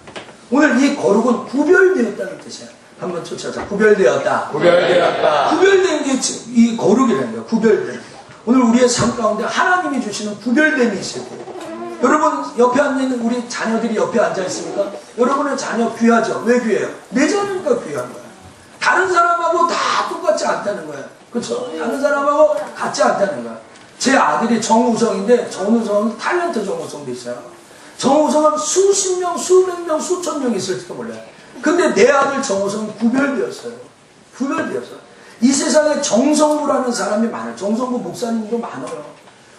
오늘 이 거룩은 구별되었다는 뜻이에요. 한번 쫓아자. 구별되었다. 구별된 게 이 거룩이라는 거예요. 구별된. 오늘 우리의 삶 가운데 하나님이 주시는 구별됨이 있을 거예요. 여러분 옆에 앉아있는 우리 자녀들이 옆에 앉아있습니까? 여러분의 자녀 귀하죠? 왜 귀해요? 내 자녀니까 귀한 거예요. 다른 사람하고 다 똑같지 않다는 거예요. 그렇죠? 다른 사람하고 같지 않다는 거예요. 제 아들이 정우성인데 정우성은 탤런트 정우성도 있어요. 정우성은 수십 명, 수백 명, 수천 명 있을지도 몰라요. 근데 내 아들 정우성은 구별되었어요. 구별되었어요. 이 세상에 정성부라는 사람이 많아요. 정성부 목사님도 많아요.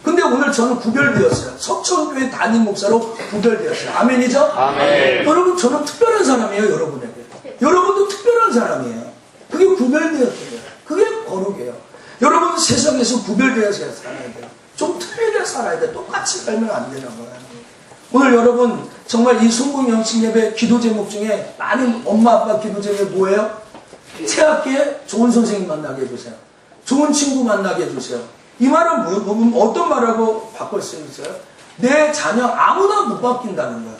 근데 오늘 저는 구별되었어요. 석천교회 담임 목사로 구별되었어요. 아멘이죠? 아멘. 여러분 저는 특별한 사람이에요. 여러분에게. 여러분도 특별한 사람이에요. 그게 구별되었어요. 그게 거룩이에요. 여러분 세상에서 구별되어서 살아야 돼요. 좀 틀리게 살아야 돼. 똑같이 살면 안 되는 거예요. 오늘 여러분 정말 이 순국영신 예배 기도 제목 중에 많은 엄마 아빠 기도 제목 뭐예요? 새학기에 좋은 선생님 만나게 해주세요. 좋은 친구 만나게 해주세요. 이 말은 어떤 말하고 바꿀 수 있어요? 내 자녀 아무나 못 바뀐다는 거야.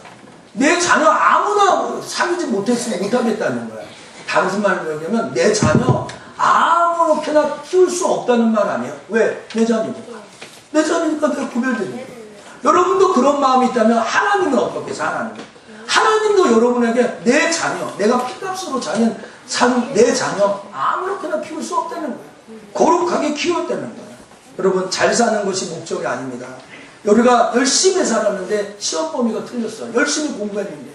내 자녀 아무나 사귀지 못하겠다는 거야. 다른 말로 얘기하면 내 자녀 아무렇게나 키울 수 없다는 말 아니에요? 왜? 내 자녀니까. 내 자녀니까 내가 구별되는 거야. 여러분도 그런 마음이 있다면 하나님은 어떻게 하나님? 하나님도 여러분에게 내 자녀, 내가 피값으로 산 내 자녀 아무렇게나 키울 수 없다는 거예요. 거룩하게 키웠다는 거예요. 여러분 잘 사는 것이 목적이 아닙니다. 우리가 열심히 살았는데 시험 범위가 틀렸어요. 열심히 공부했는데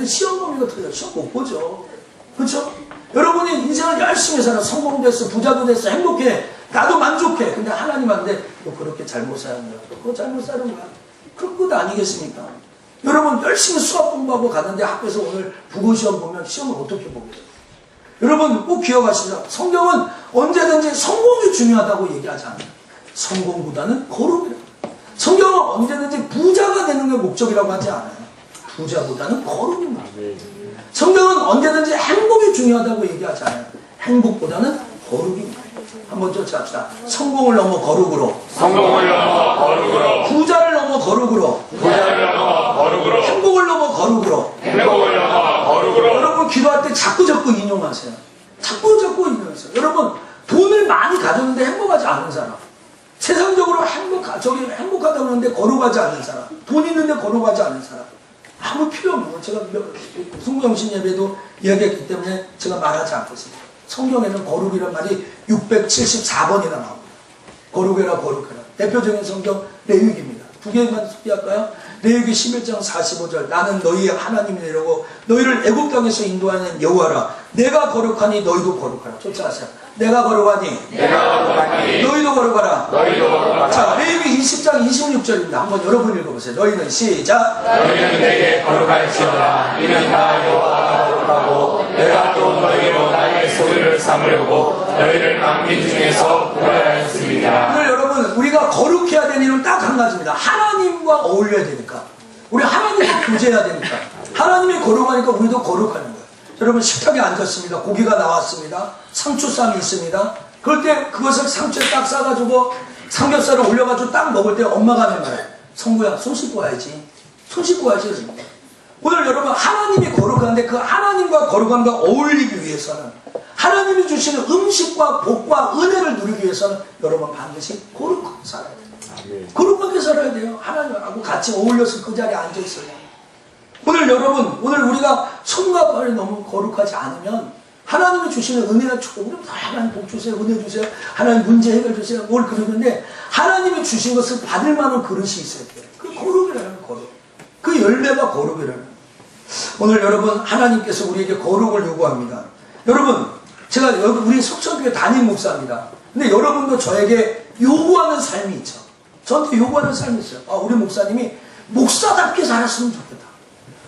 시험 범위가 틀렸어요. 시험 못 보죠. 그렇죠? 여러분이 인생을 열심히 살아 성공됐어, 부자도 됐어, 행복해, 나도 만족해. 근데 하나님한테 너 그렇게 잘못 사는 거야. 그거 잘못 사는 거야. 그런 것 아니겠습니까? 여러분 열심히 수학 공부하고 갔는데 학교에서 오늘 국어시험 보면 시험을 어떻게 보겠어요? 여러분 꼭 기억하시죠. 성경은 언제든지 성공이 중요하다고 얘기하지 않아요. 성공보다는 거룩이라고. 성경은 언제든지 부자가 되는 게 목적이라고 하지 않아요. 부자보다는 거룩입니다. 성경은 언제든지 행복이 중요하다고 얘기하지 않아요. 행복보다는 거룩입니다. 한번 쫓아갑시다. 성공을 넘어 거룩으로. 부자를 넘어 거룩으로. 행복을 넘어 거룩으로. 여러분 기도할 때 자꾸 인용하세요. 자꾸 인용하세요. 여러분 돈을 많이 가졌는데 행복하지 않은 사람, 세상적으로 행복하다고 하는데 거룩하지 않은 사람, 돈 있는데 거룩하지 않은 사람 아무 필요 없는 거예요. 제가 순국영신 예배도 이야기했기 때문에 제가 말하지 않겠습니다. 성경에는 거룩이란 말이 674번이나 나옵니다. 거룩해라. 대표적인 성경 레위기입니다. 두 개만 소개할까요? 레위기 11장 45절 나는 너희의 하나님이라고 너희를 애굽 땅에서 인도하는 여호와라. 내가 거룩하니 너희도 거룩하라. 쫓아가세요. 내가 거룩하니 너희도 거룩하라. 자, 레위기 20장 26절입니다. 한번 여러분 읽어보세요. 너희는 시작. 너희는 내게 거룩할지어다. 이는 나 여호와가 거룩하고 내가 또 너희로 나의 소유를 삼으려고 너희를 만민 중에서 구별하였습니다. 오늘 여러분 우리가 거룩해야 되는 일은 딱 한 가지입니다. 하나님과 어울려야 되니까. 우리 하나님과 교제해야 되니까. 하나님이 거룩하니까 우리도 거룩하는 거예요. 여러분 식탁에 앉았습니다. 고기가 나왔습니다. 상추쌈이 있습니다. 그럴 때 그것을 상추에 딱 싸가지고 삼겹살을 올려가지고 딱 먹을 때 엄마가 하는 말이에요. 성구야 손 씻고 와야지. 손 씻고 와야지. 오늘 여러분 하나님이 거룩한데 그 하나님과 거룩함과 어울리기 위해서는 하나님이 주시는 음식과 복과 은혜를 누리기 위해서는 여러분 반드시 거룩하게 살아야 돼요. 거룩하게 살아야 돼요. 하나님하고 같이 어울려서 그 자리에 앉아있어요. 오늘 여러분 오늘 우리가 손과 발이 너무 거룩하지 않으면 하나님이 주시는 은혜가 조금 하나님 복 주세요, 은혜 주세요, 하나님 문제 해결 주세요 뭘 그러는데 하나님이 주신 것을 받을 만한 그릇이 있어야 돼요. 그 거룩이라는 거룩. 그 열매가 거룩이라는 거예요. 오늘 여러분 하나님께서 우리에게 거룩을 요구합니다. 여러분 제가 여기 우리 속천교회 담임 목사입니다. 근데 여러분도 저에게 요구하는 삶이 있죠. 저한테 요구하는 삶이 있어요. 우리 목사님이 목사답게 살았으면 좋겠다.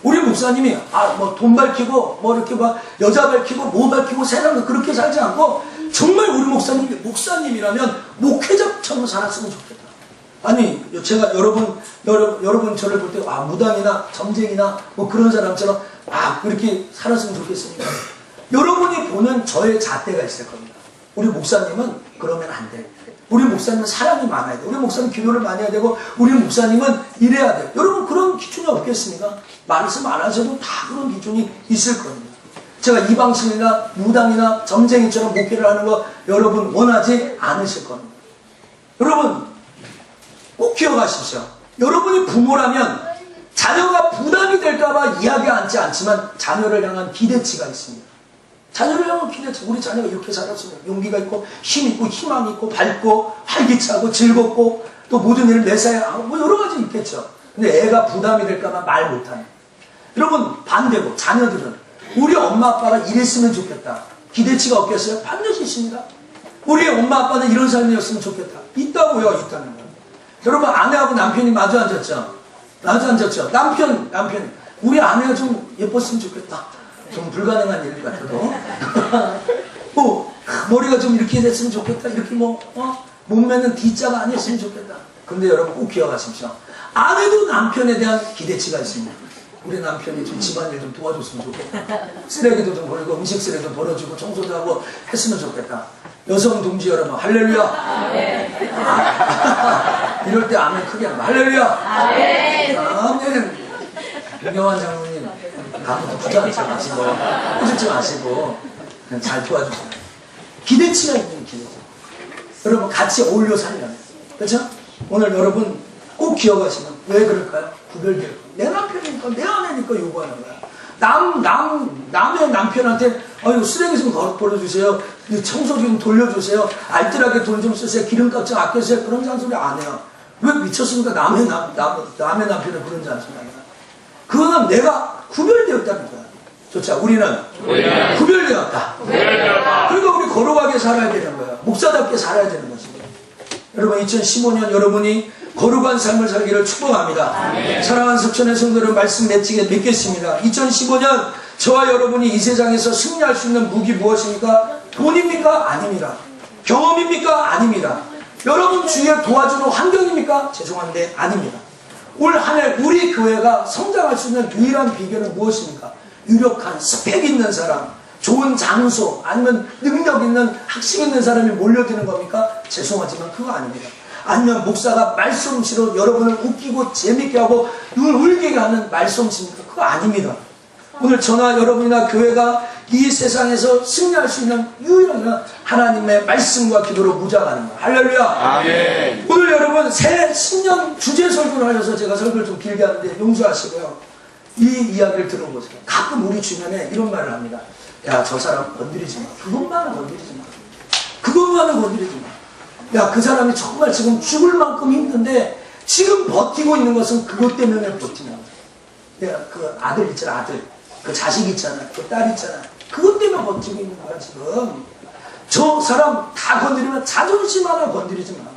우리 목사님이 뭐 돈 밝히고 뭐 이렇게 막 여자 밝히고 뭐 밝히고 세상을 그렇게 살지 않고 정말 우리 목사님이 목사님이라면 목회자처럼 살았으면 좋겠다. 아니 제가 여러분 저를 볼 때 무당이나 점쟁이나 뭐 그런 사람처럼 그렇게 살았으면 좋겠습니다. 여러분이 보는 저의 잣대가 있을 겁니다. 우리 목사님은 그러면 안 돼. 우리 목사님은 사랑이 많아야 돼. 우리 목사님 기도를 많이 해야 되고 우리 목사님은 이래야 돼. 여러분 그런 기준이 없겠습니까? 말씀 안 하셔도 다 그런 기준이 있을 겁니다. 제가 이방신이나 무당이나 점쟁이처럼 목회를 하는 거 여러분 원하지 않으실 겁니다. 여러분 꼭 기억하십시오. 여러분이 부모라면 자녀가 부담이 될까봐 이야기하지 않지만 자녀를 향한 기대치가 있습니다. 자녀를 향한 기대치. 우리 자녀가 이렇게 자랐으면 용기가 있고 힘 있고 희망이 있고 밝고 활기차고 즐겁고 또 모든 일을 매사에 뭐 여러 가지 있겠죠. 근데 애가 부담이 될까봐 말 못하는. 여러분 반대고 자녀들은 우리 엄마 아빠가 이랬으면 좋겠다. 기대치가 없겠어요? 반드시 있습니다. 우리 엄마 아빠는 이런 삶이었으면 좋겠다. 있다고요. 있다는 거예요. 여러분 아내하고 남편이 마주 앉았죠. 남편 우리 아내가 좀 예뻤으면 좋겠다. 좀 불가능한 일 같아도 머리가 좀 이렇게 됐으면 좋겠다. 이렇게 몸매는 D자가 아니었으면 좋겠다. 근데 여러분 꼭 기억하십시오. 아내도 남편에 대한 기대치가 있습니다. 우리 남편이 좀 집안일 좀 도와줬으면 좋겠다. 쓰레기도 좀 버리고 음식 쓰레기도 버려주고 청소도 하고 했으면 좋겠다. 여성 동지 여러분 할렐루야. 이럴 때 아멘 크게 하면 할렐루야. 아멘. 유명한 장로님 아무도 부담하지 마시고 꼬집지 마시고 그냥 잘 도와주세요. 기대치가 있는 기대치. 여러분 같이 어울려 살려면 그렇죠? 오늘 여러분 꼭 기억하시면 왜 그럴까요? 구별될 거예요. 내 남편이니까 내 아내니까 요구하는 거야. 남의 남편한테 이거 쓰레기 좀 버려주세요. 청소기 좀 돌려주세요. 알뜰하게 돈 좀 쓰세요. 기름값 좀 아껴주세요. 그런 잔소리 안 해요. 왜 미쳤습니까? 남의 남편은 그런 잔소리 안 해요. 그거는 내가 구별되었다는 거야. 좋죠? 우리는 구별되었다. 그러니까 우리 거룩하게 살아야 되는 거야. 목사답게 살아야 되는 것입니다. 여러분 2015년 여러분이 거룩한 삶을 살기를 축복합니다. 아멘. 사랑하는 석천의 성도를 말씀 맺히게 믿겠습니다. 2015년 저와 여러분이 이 세상에서 승리할 수 있는 무기 무엇입니까? 돈입니까? 아닙니다. 경험입니까? 아닙니다. 여러분 주위에 도와주는 환경입니까? 죄송한데 아닙니다. 올 한 해 우리 교회가 성장할 수 있는 유일한 비결은 무엇입니까? 유력한 스펙 있는 사람, 좋은 장소, 아니면 능력 있는 학식 있는 사람이 몰려드는 겁니까? 죄송하지만 그거 아닙니다. 아니면 목사가 말솜씨로 여러분을 웃기고 재밌게 하고 눈을 울게 하는 말솜씨입니까? 그거 아닙니다. 오늘 저나 여러분이나 교회가 이 세상에서 승리할 수 있는 유일한 하나님의 말씀과 기도로 무장하는 거예요. 할렐루야. 아멘. 오늘 여러분 새 신년 주제 설교를 하셔서 제가 설교를 좀 길게 하는데 용서하시고요. 이 이야기를 들어보세요. 가끔 우리 주변에 이런 말을 합니다. 야, 저 사람 건드리지 마. 그것만은 건드리지 마. 그것만은 건드리지 마. 야, 그 사람이 정말 지금 죽을 만큼 힘든데 지금 버티고 있는 것은 그것 때문에 버티는 거야. 야, 그 아들 있잖아, 아들. 그 자식 있잖아, 그 딸 있잖아. 그것 때문에 버티고 있는 거야, 지금. 저 사람 다 건드리면 자존심 하나 건드리지 마.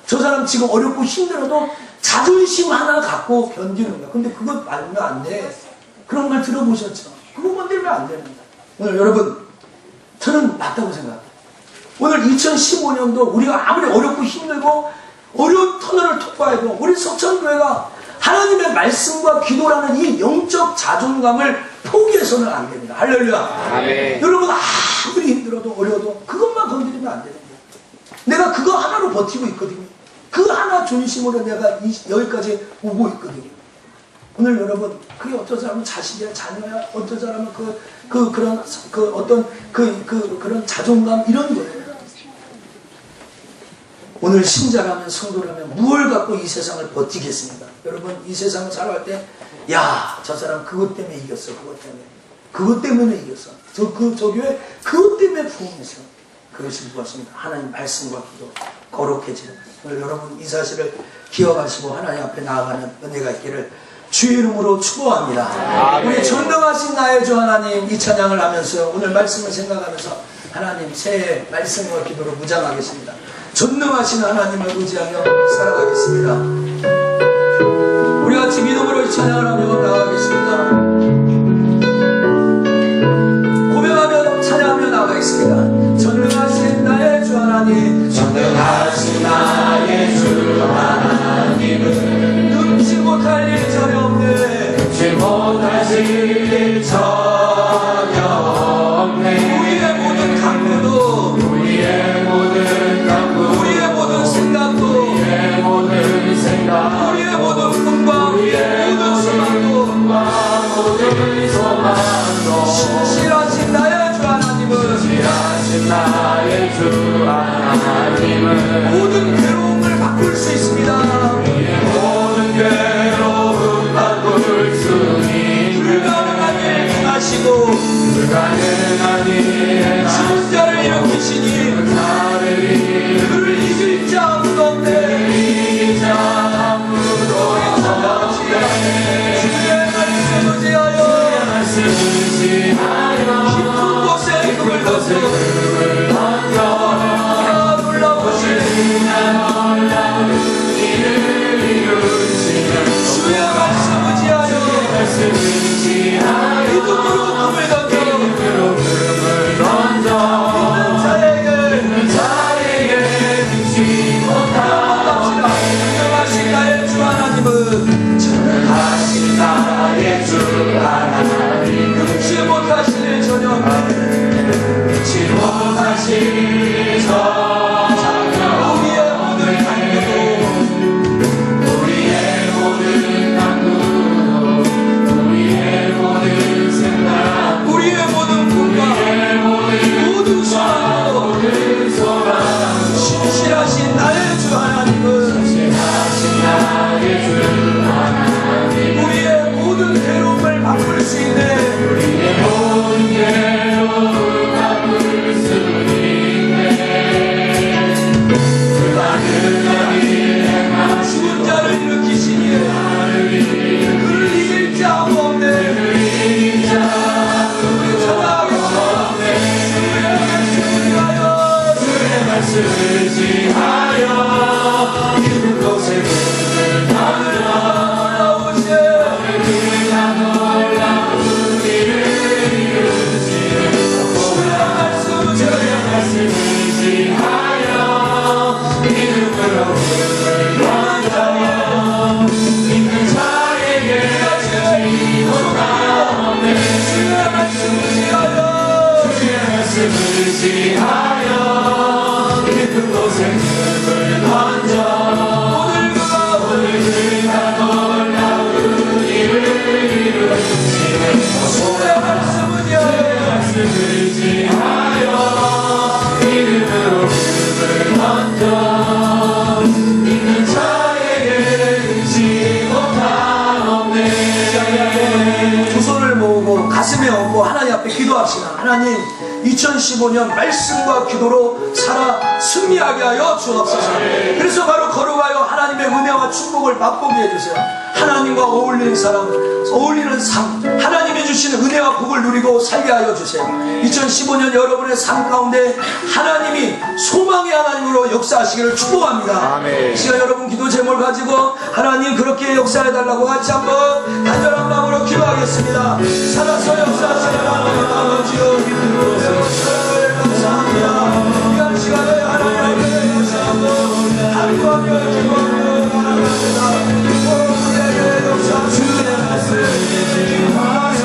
저 사람 지금 어렵고 힘들어도 자존심 하나 갖고 견디는 거야. 근데 그것 말면 안 돼. 그런 말 들어보셨죠? 그거 건드리면 안 됩니다. 오늘 여러분, 저는 맞다고 생각합니다. 오늘 2015년도 우리가 아무리 어렵고 힘들고 어려운 터널을 통과해도 우리 석천교회가 하나님의 말씀과 기도라는 이 영적 자존감을 포기해서는 안 됩니다. 할렐루야. 아멘. 여러분 아무리 힘들어도 어려워도 그것만 건드리면 안 됩니다. 내가 그거 하나로 버티고 있거든요. 그 하나 중심으로 내가 여기까지 오고 있거든요. 오늘 여러분 그게 어떤 사람은 자식이야 자녀야 어떤 사람은 그런 자존감 이런 거예요. 오늘 신자라면 성도라면 무엇을 갖고 이 세상을 버티겠습니까? 여러분 이 세상을 살아갈 때 야, 저 사람 그것 때문에 이겼어. 그것 때문에 이겼어. 저 교회 그것 때문에 부흥했어. 그것이 무엇입니까? 하나님 말씀과 기도 거룩해지는. 오늘 여러분 이 사실을 기억하시고 하나님 앞에 나아가는 은혜가 있기를 주의 이름으로 축복합니다. 아멘. 우리 전능하신 나의 주 하나님, 이 찬양을 하면서 오늘 말씀을 생각하면서 하나님 새해 말씀과 기도로 무장하겠습니다. 전능하신 하나님을 의지하며 살아가겠습니다. 우리 같이 믿음으로 이 찬양을 하며 나가겠습니다. 고백하며 찬양하며 나가겠습니다. 전능하신 나의 주 하나님, 전능하신 나의 주 하나님은 능치 못할 일 전혀 없네. 능치 못하실 일 전혀 없네. 우리의 모든 강구도, 우리의 모든 강구, 우리의 모든 생각도, 우리의 모든 생각, 우리의 모든 꿈과 모든 소망도, 모든 소망도 신실하신 나의 주 하나님은 신실하신 나의 주 하나님은 모든 괴로움을 바꿀 수 있습니다. 모든 괴로움 바꿀 수 있는 불가능한 일 행하시고 불가능한 일 죽은 자를 일으키시니 그를 이길 자 아무도 없네. 이길 자 아무도 없네. 주의 말씀 의지하여 말씀 의지하여 깊은 곳에 금을 던져 놀라우신 주의 말씀 의지하여 믿음으로 금을 던져 믿는 자에게 능치 못하옵나이다. 전능하신 나의 주 하나님은 전능하신 나의 주 하나님 능치 못하실 일 전혀 없네. 능치 못하실 일 전혀 우리의 모든 강구도, 우리의 모든 강구도 우리의 모든 생각 우리의 모든 꿈과 모든 소망도 모든 소망 신실하신 나의 주 하나님은 신실하신 나의 주 하나님 우리의 모든 괴로움을 바꿀 수 있네. 우리의 모든 괴로움 바꿀 수 있네. 불가능한 일 행하시고 죽은 자를 일으키시니 그를 이길 자 아무 없네. 우리 찬양하겠습니다. 주의 말씀 의지하여 깊은 곳에 문을 닫으라. 놀라우신 놀라운 일을 이루시는 주의 말씀 의지하여 믿음으로 문을 닫아 믿는 자에게 능치 못한 없네. 주의 말씀 의지하여 주의 말씀 의지하여 깊은 곳에 문을 던져 오늘 그가 그가 놀라운 일을 이루시네. 주의 말씀 의지하여 말씀 의지하여 믿음으로 문을 던져 믿는 자에게 능치 못한 없네. 두 손을 모으고 가슴에 얹고 하나님 앞에 기도합시다. 하나님, 2015년 말씀과 기도로 살아 승리하게 하여 주옵소서. 그래서 바로 걸어가요 하나님의 은혜와 축복을 맛보게 해주세요. 하나님과 어울리는 사람, 어울리는 삶, 하나님이 주시는 은혜와 복을 누리고 살게 하여 주세요. 2015년 여러분의 삶 가운데 하나님이 소망의 하나님으로 역사하시기를 축복합니다. 아멘. 시간 여러분 기도 제목을 가지고 하나님 그렇게 역사해달라고 같이 한번 간절한 마음으로 기도하겠습니다. 살아서 역사하시는 하나님 아버지여, 사랑을 감사합니다. 귀한 시간에 하나님 앞에 다시 한번 한구하며 기도하며 나아갑니다. 우리에게 역사하시는 말씀 하나님의 말씀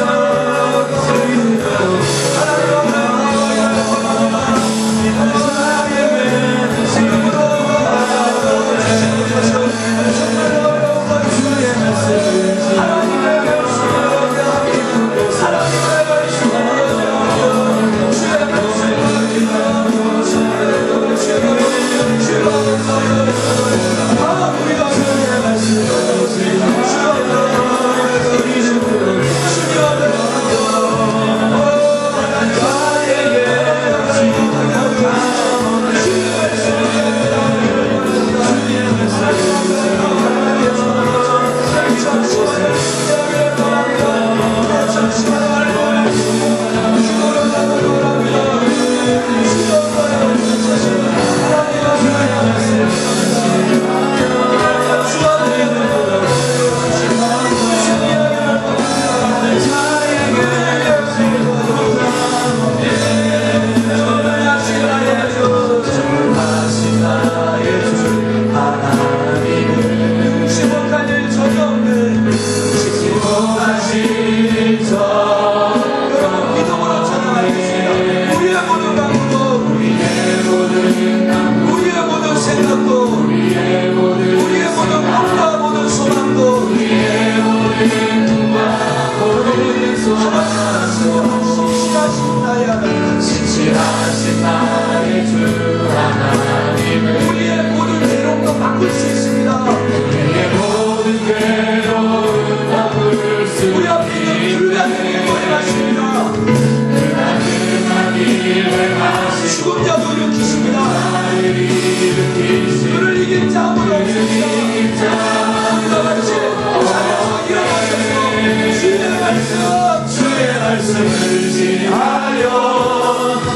말씀을 지하여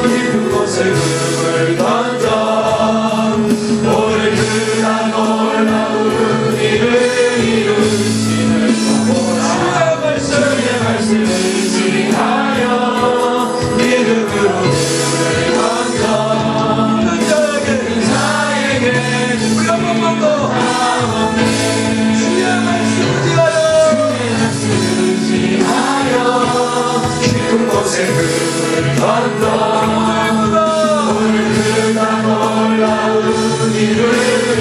깊은 곳에 그물 던져 오늘 그가 놀라운 일을 이루시는 주의 말씀을 지하여 믿음으로 그물 던져 믿는 자에게 우리 한 번만 더 주의 말씀을 지하여 깊은 곳에 그물 던져 오늘 그가 놀라운 일을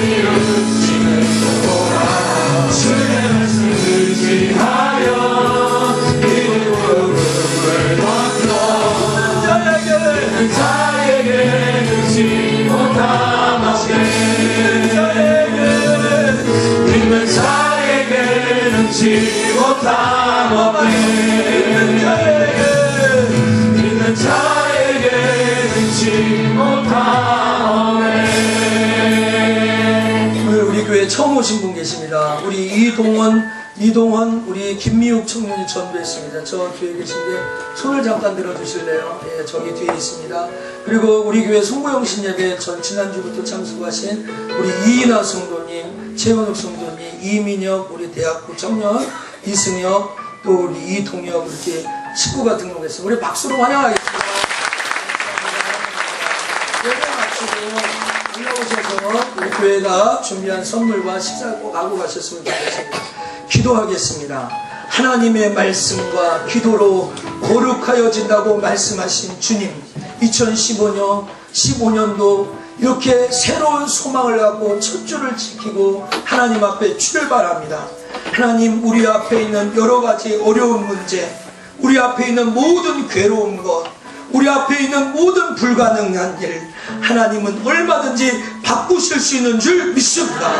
이루시는 도라 주의 말씀을 지하여 믿음으로 그물 던져 자에게 능치 못한 없게 믿는 자에게 능치 못한 없게 믿는 자에게 능치 못한 없게. 오늘 우리 교회 처음 오신 분 계십니다. 우리 이동원 우리 김미욱 청년이 전도했습니다. 저 뒤에 계신데 손을 잠깐 들어주실래요? 예, 저기 뒤에 있습니다. 그리고 우리 교회 송보영 신예배 지난주부터 참석하신 우리 이인아 성도님, 최원욱 성도님, 이민혁 우리 대학부 청년, 이승혁 또 우리 이동혁 이렇게 식구가 등록했습니다. 우리 박수로 환영하겠습니다. 예배 마치고 올라오셔서 우리 교회가 준비한 선물과 식사 꼭 하고 가셨으면 좋겠습니다. 기도하겠습니다. 하나님의 말씀과 기도로 거룩하여진다고 말씀하신 주님, 2015년도 이렇게 새로운 소망을 갖고 첫 주를 지키고 하나님 앞에 출발합니다. 하나님, 우리 앞에 있는 여러 가지 어려운 문제, 우리 앞에 있는 모든 괴로운 것, 우리 앞에 있는 모든 불가능한 일, 하나님은 얼마든지 바꾸실 수 있는 줄 믿습니다.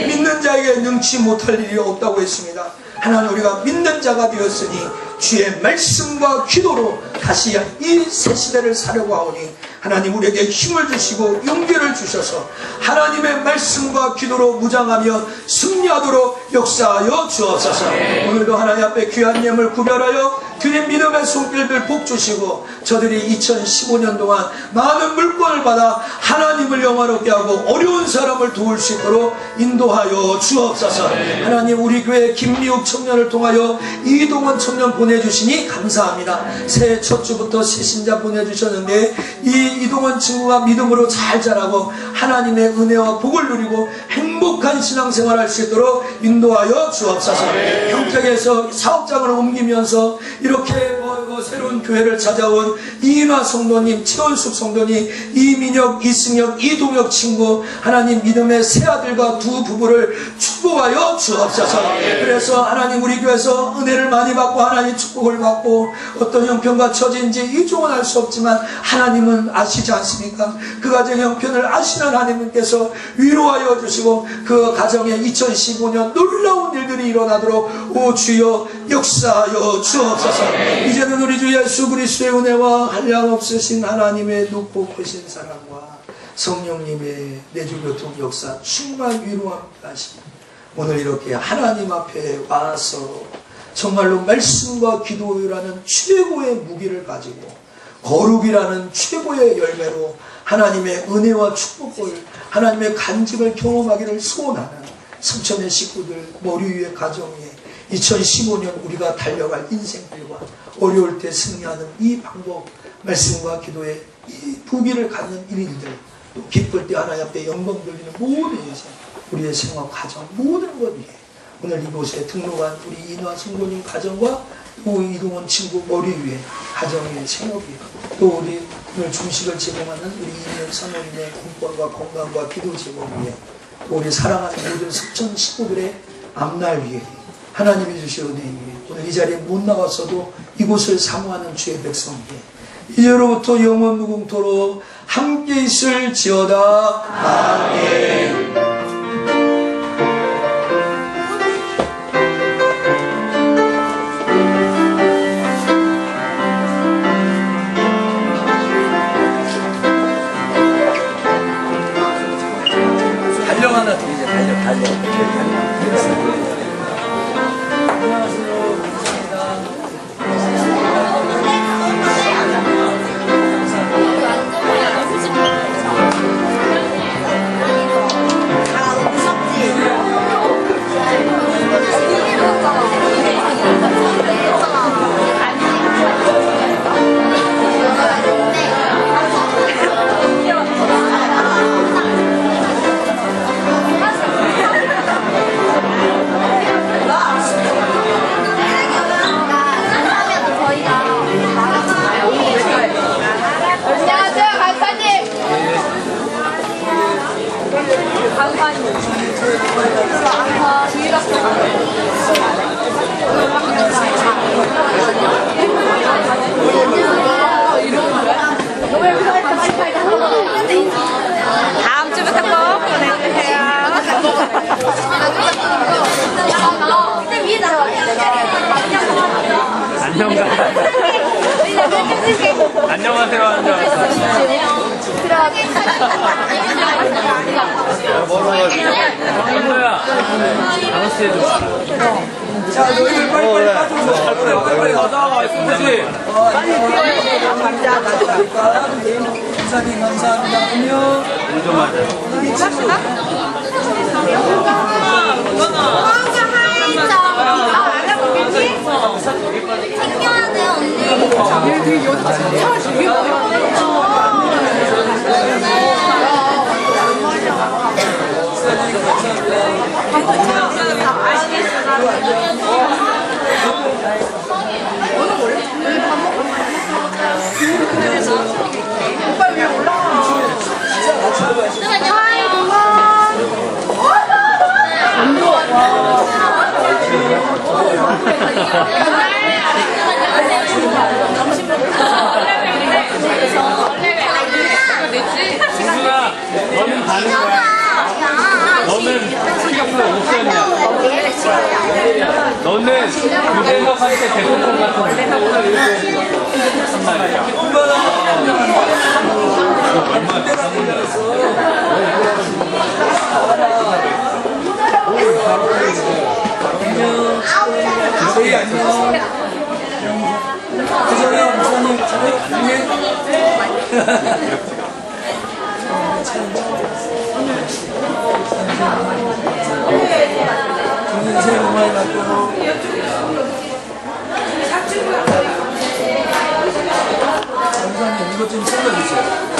믿는 자에게 능치 못할 일이 없다고 했습니다. 하나님, 우리가 믿는 자가 되었으니 주의 말씀과 기도로 다시 이 새 시대를 사려고 하오니 하나님 우리에게 힘을 주시고 용기를 주셔서 하나님의 말씀과 기도로 무장하며 승리하도록 역사하여 주옵소서. 오늘도 하나님 앞에 귀한 예물 구별하여 주님 믿음의 손길들 복 주시고 저들이 2015년 동안 많은 물건을 받아 하나님을 영화롭게 하고 어려운 사람을 도울 수 있도록 인도하여 주옵소서. 하나님, 우리 교회 김미욱 청년을 통하여 이동원 청년 보내주시니 감사합니다. 새해 첫 주부터 새 신자 보내주셨는데 이 이동원 친구가 믿음으로 잘 자라고 하나님의 은혜와 복을 누리고 행복한 신앙생활 할 수 있도록 인도하여 주옵소서. 평택에서 사업장을 옮기면서 이렇게 새로운 교회를 찾아온 이인화 성도님, 최원숙 성도님, 이민혁, 이승혁, 이동혁 친구, 하나님 믿음의 새 아들과 두 부부를 축복하여 주옵소서. 그래서 하나님 우리 교회에서 은혜를 많이 받고 하나님 축복을 받고 어떤 형편과 처지인지 이종은 알 수 없지만 하나님은 아시지 않습니까? 그 가정 형편을 아시는 하나님께서 위로하여 주시고 그 가정에 2015년 놀라운 일들이 일어나도록 오 주여 역사하여 주옵소서. 이제는 우리 주 예수 그리스도의 은혜와 한량없으신 하나님의 높고 크신 사랑과 성령님의 내주교통 역사 충만 위로합니다 하시니 오늘 이렇게 하나님 앞에 와서 정말로 말씀과 기도라는 최고의 무기를 가지고 거룩이라는 최고의 열매로 하나님의 은혜와 축복을 하나님의 간직을 경험하기를 소원하는 성천의 식구들, 머리 위에 가정 위에 2015년 우리가 달려갈 인생들과 어려울 때 승리하는 이 방법, 말씀과 기도의 이 부기를 갖는 일인들, 또 기쁠 때 하나님 앞에 영광 돌리는 모든 인생, 우리의 생활, 가정, 모든 것 위에 오늘 이곳에 등록한 우리 인화 성도님 가정과 또 이동원 친구 머리 위에, 가정 위에, 생업 위에, 또 우리 오늘 중식을 제공하는 우리 이명 사모님의 공권과 건강과 기도 제공 위에, 또 우리 사랑하는 모든 석천 식구들의 앞날 위에, 하나님이 주신 은혜 위에, 오늘 이 자리에 못 나왔어도 이곳을 사모하는 주의 백성 위에 이제로부터 영원 무궁토록 함께 있을지어다. 아멘. 달력 하나 드리자. 달력. 안녕하세요. 감사합니다. 안녕하세요. 친구야, 5시에 좀. 자, 너희들 빨리빨리 빠져서 빨리빨리 가자. 그치? 기사님 감사합니다. 안녕. 좀 맞아. 챙겨야 돼, 언니. 친구야, 너는 가는 거야. 너는 싱가포르 옵션이야. 너는 무대에서 할 때 대통령 같은 오늘 이렇게 한 말이야. 저희 안녕. 그전에 목사님 안녕. 좋은 새해 복 많이 받고. 목사님 이것 좀 챙겨주세요.